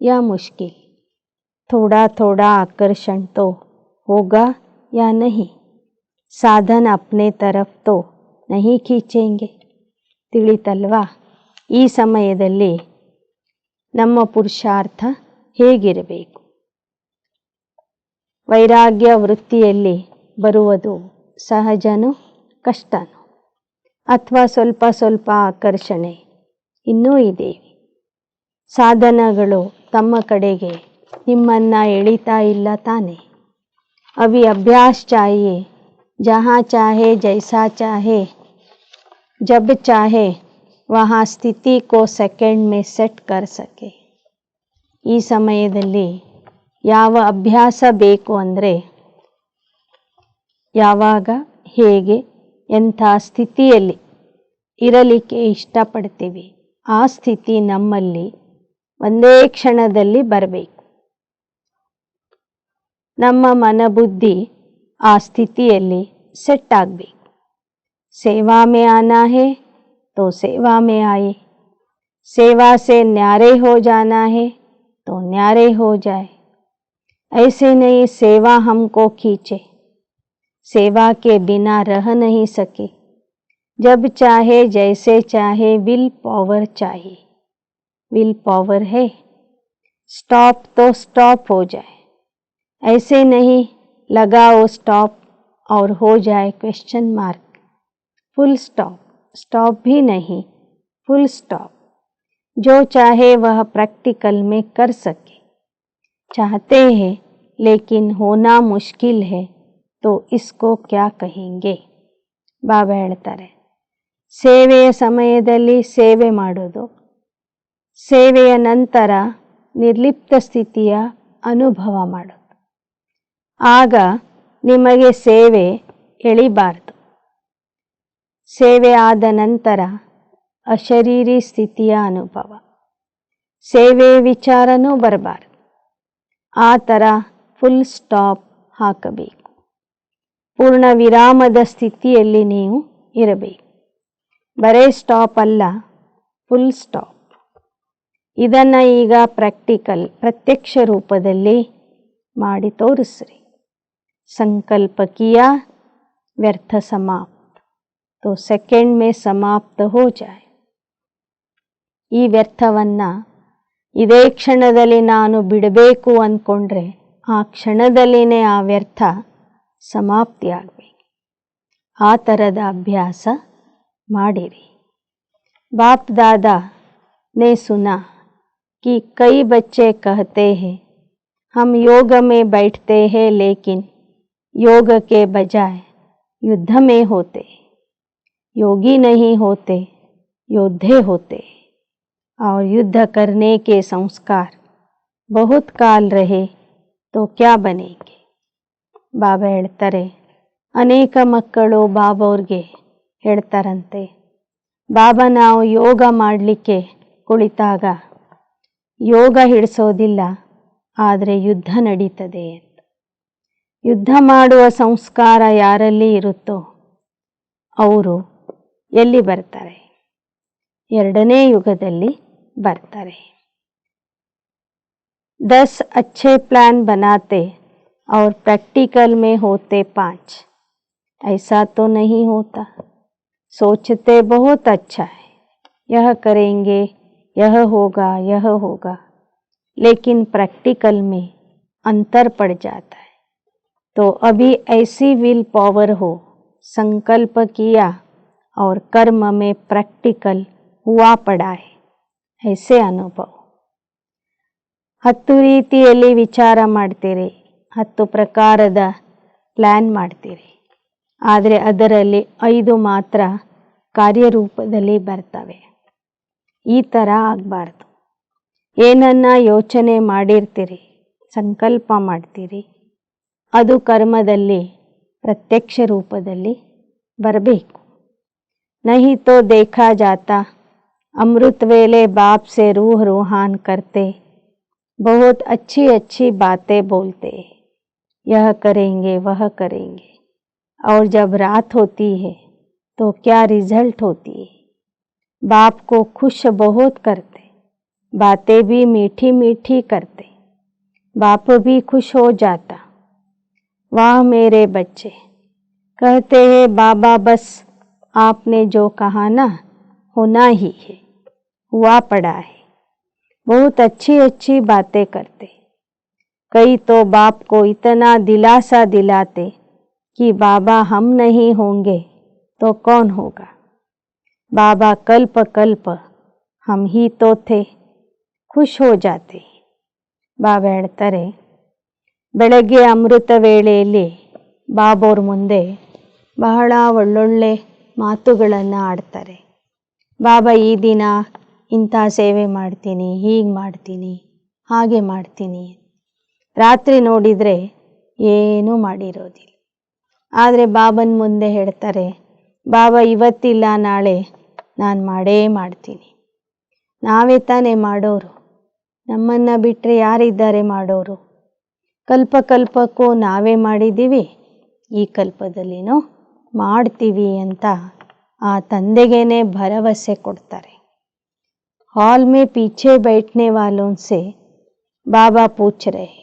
या मुश्किल, थोड़ा थोड़ा आकर्षण तो होगा या नहीं, साधन अपने तरफ तो नहीं खींचेंगे. ತಿಳಿತಲ್ವಾ? ಈ ಸಮಯದಲ್ಲಿ ನಮ್ಮ ಪುರುಷಾರ್ಥ ಹೇಗಿರಬೇಕು? ವೈರಾಗ್ಯ ವೃತ್ತಿಯಲ್ಲಿ ಬರುವುದು ಸಹಜನೋ ಕಷ್ಟನೋ, ಅಥವಾ ಸ್ವಲ್ಪ ಸ್ವಲ್ಪ ಆಕರ್ಷಣೆ ಇನ್ನೂ ಇದೆ? ಸಾಧನಗಳು ತಮ್ಮ ಕಡೆಗೆ ನಿಮ್ಮನ್ನು ಎಳಿತಾ ಇಲ್ಲ ತಾನೆ? ಅಭಿ ಅಭ್ಯಾಸ ಚಾಹಿಯೆ, ಜहाँ चाहे जैसा चाहे जब चाहे वहाँ स्थिति को सेಕೆಂಡ್ में ಸೆಟ್ कर सके. ಈ ಸಮಯದಲ್ಲಿ ಯಾವ ಅಭ್ಯಾಸ ಬೇಕು ಅಂದರೆ ಯಾವಾಗ ಹೇಗೆ ಎಂಥ ಸ್ಥಿತಿಯಲ್ಲಿ ಇರಲಿಕ್ಕೆ ಇಷ್ಟಪಡ್ತೀವಿ ಆ ಸ್ಥಿತಿ ನಮ್ಮಲ್ಲಿ ಒಂದೇ ಕ್ಷಣದಲ್ಲಿ ಬರಬೇಕು. ನಮ್ಮ ಮನಬುದ್ಧಿ ಆ ಸ್ಥಿತಿಯಲ್ಲಿ ಸೆಟ್ ಆಗಬೇಕು. सेवा में आना है तो सेवा में आए, सेवा से न्यारे हो जाना है तो न्यारे हो जाए. ऐसे नहीं सेवा हमको खींचे, सेवा के बिना रह नहीं सके. जब चाहे जैसे चाहे विल पावर चाहिए. विल पावर है, स्टॉप तो स्टॉप हो जाए. ऐसे नहीं लगाओ स्टॉप और हो जाए question mark. Full stop, stop भी नहीं, फुल स्टॉप. जो चाहे वह प्रैक्टिकल में कर सके. चाहते हैं लेकिन होना मुश्किल है तो इसको क्या कहेंगे. ಬಾಬಾ ಹೇಳ್ತಾರೆ, ಸೇವೆಯ ಸಮಯದಲ್ಲಿ ಸೇವೆ ಮಾಡೋದು, ಸೇವೆಯ ನಂತರ ನಿರ್ಲಿಪ್ತ ಸ್ಥಿತಿಯ ಅನುಭವ ಮಾಡೋದು. ಆಗ ನಿಮಗೆ ಸೇವೆ ಎಳಿಬಾರದು. ಸೇವೆ ಆದ ನಂತರ ಅಶರೀರಿ ಸ್ಥಿತಿಯ ಅನುಭವ, ಸೇವೆ ವಿಚಾರನೂ ಬರಬಾರದು. ಆ ಥರ ಫುಲ್ ಸ್ಟಾಪ್ ಹಾಕಬೇಕು. ಪೂರ್ಣ ವಿರಾಮದ ಸ್ಥಿತಿಯಲ್ಲಿ ನೀವು ಇರಬೇಕು. ಬರೇ ಸ್ಟಾಪ್ ಅಲ್ಲ, ಫುಲ್ ಸ್ಟಾಪ್. ಇದನ್ನು ಈಗ ಪ್ರತ್ಯಕ್ಷ ರೂಪದಲ್ಲಿ ಮಾಡಿ ತೋರಿಸ್ರಿ. ಸಂಕಲ್ಪ ಕಿಯಾ ವ್ಯರ್ಥ ಸಮಾಪ್ತ तो सेकेंड में समाप्त हो जाए. ಈ ವ್ಯರ್ಥವನ್ನು ಇದೇ ಕ್ಷಣದಲ್ಲಿ ನಾನು ಬಿಡಬೇಕು ಅಂದ್ಕೊಂಡ್ರೆ ಆ ಕ್ಷಣದಲ್ಲಿನೇ ಆ ವ್ಯರ್ಥ ಸಮಾಪ್ತಿಯಾಗಬೇಕು. ಆ ಥರದ ಅಭ್ಯಾಸ ಮಾಡಿರಿ. बाप दादा ने सुना कि कई बच्चे कहते हैं हम योग में बैठते हैं लेकिन योग के बजाय युद्ध में होते. योगी नहीं होते, योद्धे होते. और युद्ध करने के संस्कार बहुत काल रहे तो क्या बनेंगे. ಬಾಬಾ ಹೇಳ್ತಾರೆ, ಅನೇಕ ಮಕ್ಕಳು ಬಾಬಾವ್ರಿಗೆ ಹೇಳ್ತಾರಂತೆ, ಬಾಬಾ ನಾವು ಯೋಗ ಮಾಡಲಿಕ್ಕೆ ಕುಳಿತಾಗ ಯೋಗ ಹಿಡಿಸೋದಿಲ್ಲ, ಆದರೆ ಯುದ್ಧ ನಡೀತದೆ ಅಂತ. ಯುದ್ಧ ಮಾಡುವ ಸಂಸ್ಕಾರ ಯಾರಲ್ಲಿ ಇರುತ್ತೋ ಅವರು ಎಲ್ಲಿ ಬರ್ತಾರೆ? ಎರಡನೇ ಯುಗದಲ್ಲಿ ಬರ್ತಾರೆ. 10 अच्छे प्लान बनाते और प्रैक्टिकल में होते 5. ऐसा तो नहीं होता. सोचते बहुत अच्छा है, यह करेंगे, यह होगा, लेकिन प्रैक्टिकल में अंतर पड़ जाता है. तो अभी ऐसी विल पावर हो, संकल्प किया और कर्म में प्रैक्टिकल हुआ पड़ा है, ऐसे अनुभव. 10 ರೀತಿಯಲ್ಲಿ ವಿಚಾರ ಮಾಡ್ತೀರಿ, 10 ಪ್ರಕಾರದ ಪ್ಲ್ಯಾನ್ ಮಾಡ್ತೀರಿ, ಆದರೆ ಅದರಲ್ಲಿ 5 ಮಾತ್ರ ಕಾರ್ಯರೂಪದಲ್ಲಿ ಬರ್ತವೆ. ಈ ಥರ ಆಗಬಾರ್ದು. ಏನನ್ನ ಯೋಚನೆ ಮಾಡಿರ್ತೀರಿ, ಸಂಕಲ್ಪ ಮಾಡ್ತೀರಿ, ಅದು ಕರ್ಮದಲ್ಲಿ ಪ್ರತ್ಯಕ್ಷ ರೂಪದಲ್ಲಿ ಬರಬೇಕು. नहीं तो देखा जाता अमृत वेले बाप से रूह रूहान करते, बहुत अच्छी अच्छी बातें बोलते, यह करेंगे वह करेंगे, और जब रात होती है तो क्या रिजल्ट होती है. बाप को खुश बहुत करते, बातें भी मीठी मीठी करते, बाप भी खुश हो जाता. वाह मेरे बच्चे, कहते हैं बाबा बस आपने जो कहा ना होना ही है, हुआ पड़ा है. बहुत अच्छी अच्छी बातें करते. कई तो बाप को इतना दिलासा दिलाते कि बाबा हम नहीं होंगे तो कौन होगा. बाबा कल्प कल्प हम ही तो थे, खुश हो जाते. ಬಾಬಾ ಹೇಳ್ತಾರೆ, ಬೆಳಗ್ಗೆ ಅಮೃತ ವೇಳೆಯಲ್ಲಿ ಬಾಬೋರ್ ಮುಂದೆ ಬಹಳ ಒಳ್ಳೊಳ್ಳೆ ಮಾತುಗಳನ್ನು ಆಡ್ತಾರೆ. ಬಾಬಾ ಈ ದಿನ ಇಂಥ ಸೇವೆ ಮಾಡ್ತೀನಿ, ಹೀಗೆ ಮಾಡ್ತೀನಿ, ಹಾಗೆ ಮಾಡ್ತೀನಿ. ರಾತ್ರಿ ನೋಡಿದರೆ ಏನೂ ಮಾಡಿರೋದಿಲ್ಲ. ಆದರೆ ಬಾಬನ ಮುಂದೆ ಹೇಳ್ತಾರೆ, ಬಾಬಾ ಇವತ್ತಿಲ್ಲ ನಾಳೆ ನಾನು ಮಾಡೇ ಮಾಡ್ತೀನಿ. ನಾವೇ ತಾನೇ ಮಾಡೋರು, ನಮ್ಮನ್ನು ಬಿಟ್ಟರೆ ಯಾರಿದ್ದಾರೆ ಮಾಡೋರು? ಕಲ್ಪಕ್ಕೂ ನಾವೇ ಮಾಡಿದ್ದೀವಿ, ಈ ಕಲ್ಪದಲ್ಲಿನೂ ಮಾಡ್ತೀವಿ ಅಂತ ಆ ತಂದೆಗೇನೆ ಭರವಸೆ ಕೊಡ್ತಾರೆ. ಹಾಲ್ में पीछे बैठने वालों से बाबा पूछ रहे,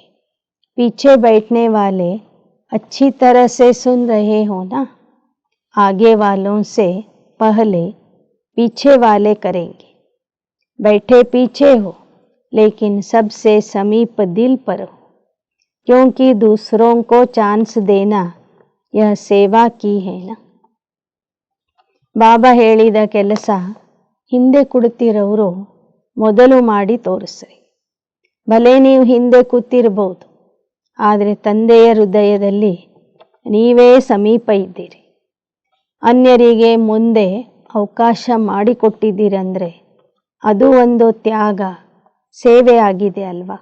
पीछे बैठने वाले अच्छी तरह से सुन रहे हो ना? आगे वालों से पहले पीछे वाले करेंगे. बैठे पीछे हो लेकिन सबसे समीप दिल पर हो, क्योंकि दूसरों को चांस देना यह सेवा की है ना. ಬಾಬಾ ಹೇಳಿದ ಕೆಲಸ ಹಿಂದೆ ಕೂತಿರೋರು ಮೊದಲು ಮಾಡಿ ತೋರಿಸ್ರಿ. ಭಲೆ ನೀವು ಹಿಂದೆ ಕೂತಿರ್ಬೋದು, ಆದರೆ ತಂದೆಯ ಹೃದಯದಲ್ಲಿ ನೀವೇ ಸಮೀಪ ಇದ್ದೀರಿ. ಅನ್ಯರಿಗೆ ಮುಂದೆ ಅವಕಾಶ ಮಾಡಿಕೊಟ್ಟಿದ್ದೀರಂದರೆ ಅದು ಒಂದು ತ್ಯಾಗ, ಸೇವೆ ಆಗಿದೆ ಅಲ್ವಾ.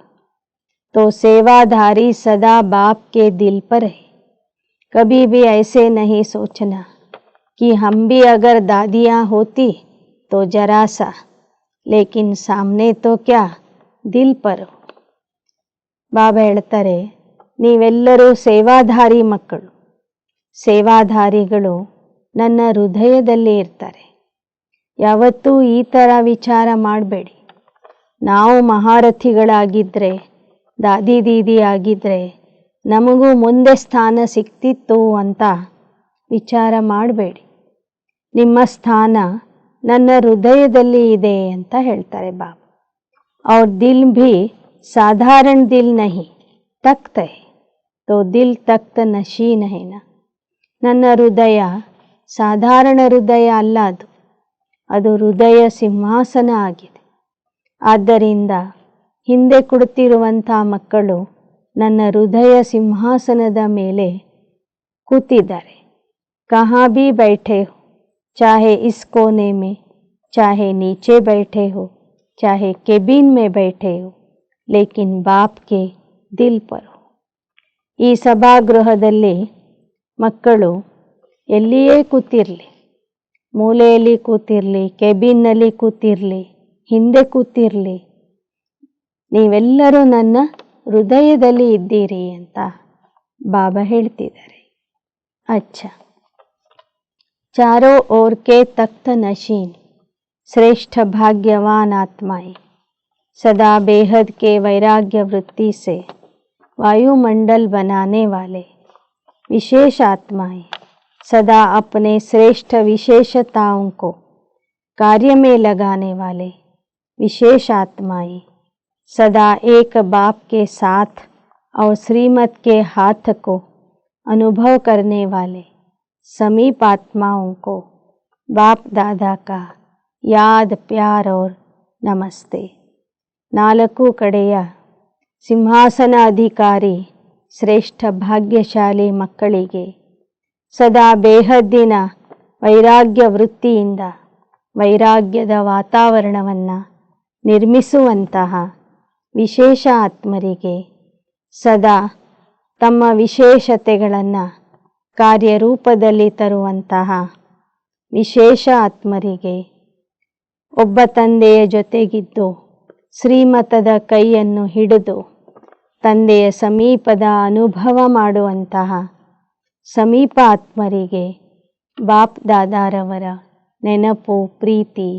तो सेवाधारी सदा बाप के दिल पर है. कभी भी ऐसे नहीं सोचना कि हम भी अगर दादियाँ होती तो जरा सा, लेकिन सामने तो क्या दिल पर हो. ಬಾಬಾ ಹೇಳ್ತಾರೆ, ನೀವೆಲ್ಲರೂ ಸೇವಾಧಾರಿ ಮಕ್ಕಳು. ಸೇವಾಧಾರಿಗಳು ನನ್ನ ಹೃದಯದಲ್ಲಿ ಇರ್ತಾರೆ. ಯಾವತ್ತೂ ಈ ಥರ ವಿಚಾರ ಮಾಡಬೇಡಿ. ನಾವು ಮಹಾರಥಿಗಳಾಗಿದ್ದರೆ, ದಾದಿ ದೀದಿ ಆಗಿದ್ದರೆ ನಮಗೂ ಮುಂದೆ ಸ್ಥಾನ ಸಿಕ್ತಿತ್ತು ಅಂತ ವಿಚಾರ ಮಾಡಬೇಡಿ. ನಿಮ್ಮ ಸ್ಥಾನ ನನ್ನ ಹೃದಯದಲ್ಲಿ ಇದೆ ಅಂತ ಹೇಳ್ತಾರೆ ಬಾಬಾ. और दिल भी साधारण दिल नहीं तख्त है, तो दिल तख्त नशीन है ना. ನನ್ನ ಹೃದಯ ಸಾಧಾರಣ ಹೃದಯ ಅಲ್ಲ, ಅದು ಹೃದಯ ಸಿಂಹಾಸನ ಆಗಿದೆ. ಆದ್ದರಿಂದ ಹಿಂದೆ ಕುಳಿತಿರುವಂಥ ಮಕ್ಕಳು ನನ್ನ ಹೃದಯ ಸಿಂಹಾಸನದ ಮೇಲೆ ಕೂತಿದ್ದಾರೆ. ಕहाँ भी बैठे हो, चाहे इस कोने में, चाहे नीचे बैठे हो, चाहे केबिन में बैठे हो, लेकिन बाप के दिल पर हो. ಈ ಸಭಾಗೃಹದಲ್ಲಿ ಮಕ್ಕಳು ಎಲ್ಲಿಯೇ ಕೂತಿರಲಿ, ಮೂಲೆಯಲ್ಲಿ ಕೂತಿರಲಿ, ಕೆಬಿನ್ನಲ್ಲಿ ಕೂತಿರಲಿ, ಹಿಂದೆ ಕೂತಿರಲಿ, ನೀವೆಲ್ಲರೂ ನನ್ನ ಹೃದಯದಲ್ಲಿ ಇದ್ದೀರಿ ಅಂತ ಬಾಬಾ ಹೇಳ್ತಿದ್ದಾರೆ. अच्छा, चारों ओर के तख्त नशीन श्रेष्ठ भाग्यवान आत्माएं सदा बेहद के वैराग्य वृत्ति से वायुमंडल बनाने वाले विशेष आत्माएं, सदा अपने श्रेष्ठ विशेषताओं को कार्य में लगाने वाले विशेष आत्माएं, सदा एक बाप के साथ और श्रीमत के हाथ को अनुभव करने वाले समीप आत्माओं को बाप दादा का याद, प्यार और नमस्ते. ನಾಲ್ಕು ಕಡೆಯ ಸಿಂಹಾಸನ ಅಧಿಕಾರಿ ಶ್ರೇಷ್ಠ ಭಾಗ್ಯಶಾಲಿ ಮಕ್ಕಳಿಗೆ ಸದಾ ಬೇಹದ್ದಿನ ವೈರಾಗ್ಯ ವೃತ್ತಿಯಿಂದ ವೈರಾಗ್ಯದ ವಾತಾವರಣವನ್ನು ನಿರ್ಮಿಸುವಂತಹ ವಿಶೇಷ ಆತ್ಮರಿಗೆ, ಸದಾ ತಮ್ಮ ವಿಶೇಷತೆಗಳನ್ನು ಕಾರ್ಯರೂಪದಲ್ಲಿ ತರುವಂತಹ ವಿಶೇಷ ಆತ್ಮರಿಗೆ, ಒಬ್ಬ ತಂದೆಯ ಜೊತೆಗಿದ್ದು ಶ್ರೀಮತದ ಕೈಯನ್ನು ಹಿಡಿದು ತಂದೆಯ ಸಮೀಪದ ಅನುಭವ ಮಾಡುವಂತಹ ಸಮೀಪ ಆತ್ಮರಿಗೆ ಬಾಪ್ ದಾದಾರವರ ನೆನಪು, ಪ್ರೀತಿ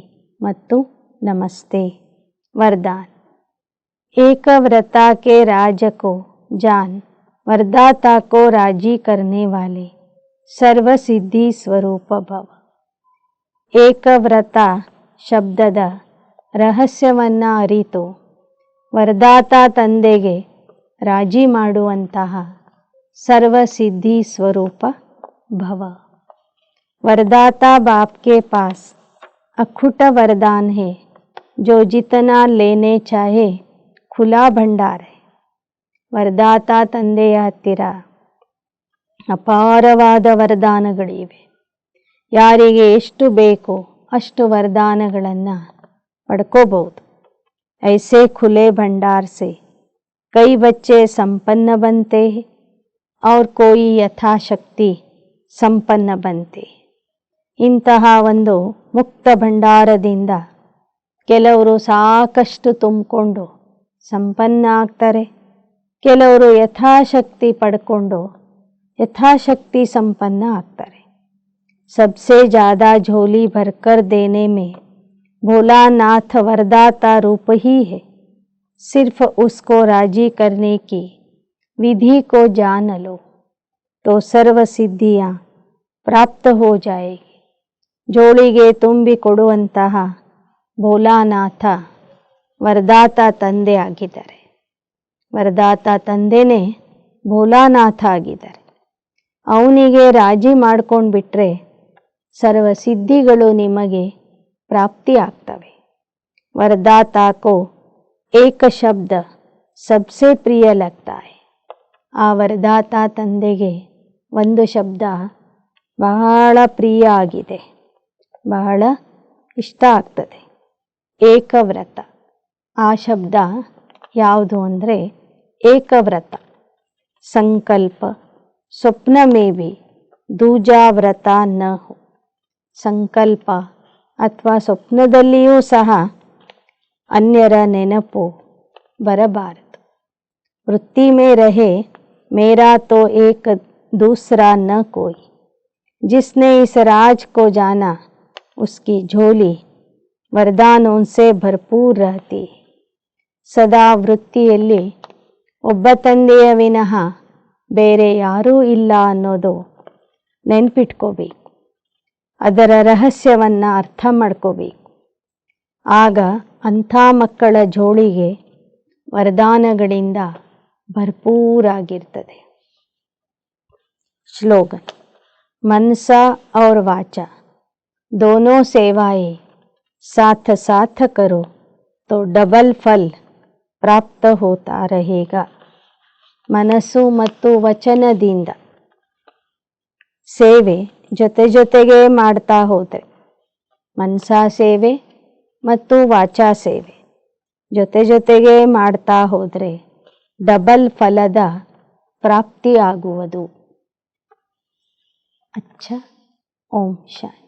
ಮತ್ತು ನಮಸ್ತೆ. वरदान. एक व्रता के राज को जान, वरदाता को राजी करने वाले सर्वसिद्धि स्वरूप भव. ಏಕವ್ರತ ಶಬ್ದದ ರಹಸ್ಯವನ್ನು ಅರಿತು ವರದಾತ ತಂದೆಗೆ ರಾಜಿ ಮಾಡುವಂತಹ सर्वसिद्धि स्वरूप भव. वरदाता बाप के पास अखुट वरदान है, जो जितना लेने चाहे खुला भंडार है. ವರದಾತ ತಂದೆಯ ಹತ್ತಿರ ಅಪಾರವಾದ ವರದಾನಗಳಿವೆ. ಯಾರಿಗೆ ಎಷ್ಟು ಬೇಕೋ ಅಷ್ಟು ವರದಾನಗಳನ್ನು ಪಡ್ಕೋಬಹುದು. ऐसे खुले भंडार से कई बच्चे संपन्न बनते हैं और कोई यथाशक्ति ಸಂಪನ್ನ ಬಂತೆ. ಇಂತಹ ಒಂದು ಮುಕ್ತ ಭಂಡಾರದಿಂದ ಕೆಲವರು ಸಾಕಷ್ಟು ತುಂಬಿಕೊಂಡು ಸಂಪನ್ನ ಆಗ್ತಾರೆ, ಕೆಲವರು ಯಥಾಶಕ್ತಿ ಪಡ್ಕೊಂಡು ಯಥಾಶಕ್ತಿ ಸಂಪನ್ನ ಆಗ್ತಾರೆ. सबसे ज़्यादा झोली भरकर देने में भोलानाथ वरदाता रूप ही है. सिर्फ उसको राजी करने की विधि को जान लो तो सर्व सिद्धियाँ प्राप्त हो जाएगी. ಜೋಳಿಗೆ ತುಂಬಿ ಕೊಡುವಂತಹ ಭೋಲಾನಾಥ ವರದಾತ ತಂದೆ ಆಗಿದ್ದಾರೆ. ವರದಾತ ತಂದೆನೇ ಭೋಲಾನಾಥ ಆಗಿದ್ದಾರೆ. ಅವನಿಗೆ ರಾಜಿ ಮಾಡ್ಕೊಂಡು ಬಿಟ್ರೆ ಸರ್ವ ಸಿದ್ಧಿಗಳು ನಿಮಗೆ ಪ್ರಾಪ್ತಿ ಆಗ್ತವೆ. वरदाता को एक शब्द सबसे प्रिय लगता है. ಆ ವರದಾತ ತಂದೆಗೆ ಒಂದು ಶಬ್ದ ಬಹಳ ಪ್ರಿಯ ಆಗಿದೆ, ಬಹಳ ಇಷ್ಟ ಆಗ್ತದೆ. ಏಕವ್ರತ. ಆ ಶಬ್ದ ಯಾವುದು ಅಂದರೆ ಏಕವ್ರತ. ಸಂಕಲ್ಪ ಸ್ವಪ್ನ ಮೇ ಭಿ ದೂಜಾ ವ್ರತ ನ ಹೋ. ಸಂಕಲ್ಪ ಅಥವಾ ಸ್ವಪ್ನದಲ್ಲಿಯೂ ಸಹ अन्यर नेनपो बरबारद. वृत्ति में रहे मेरा तो एक दूसरा न कोई. जिसने इस राज को जाना उसकी झोली वरदानों से भरपूर रहती. सदा ವೃತ್ತಿಯಲ್ಲಿ ಒಬ್ಬ ತಂದೆಯ ವಿನಃ ಬೇರೆ ಯಾರೂ ಇಲ್ಲ ಅನ್ನೋದು ನೆನ್ಪಿಟ್ಕೋಬೇಕು. ಅದರ ರಹಸ್ಯವನ್ನು ಅರ್ಥ ಮಾಡ್ಕೋಬೇಕು. ಆಗ ಅಂಥ ಮಕ್ಕಳ ಜೋಳಿಗೆ ವರದಾನಗಳಿಂದ ಭರ್ಪೂರಾಗಿರ್ತದೆ. श्लोगन. मनसा और वाचा दोनों सेवाएं साथ साथ करो तो डबल फल ಪ್ರಾಪ್ತ ಹೋತಾ रहेगा. ಮನಸ್ಸು ಮತ್ತು ವಚನದಿಂದ ಸೇವೆ ಜೊತೆ ಜೊತೆಗೆ ಮಾಡ್ತಾ ಹೋದರೆ, ಮನಸಾ ಸೇವೆ ಮತ್ತು ವಾಚಾ ಸೇವೆ ಜೊತೆ ಜೊತೆಗೆ ಮಾಡ್ತಾ ಹೋದರೆ ಡಬಲ್ ಫಲದ ಪ್ರಾಪ್ತಿಯಾಗುವುದು. ಅಚ್ಚ. ಓಂ ಶಾಂತಿ.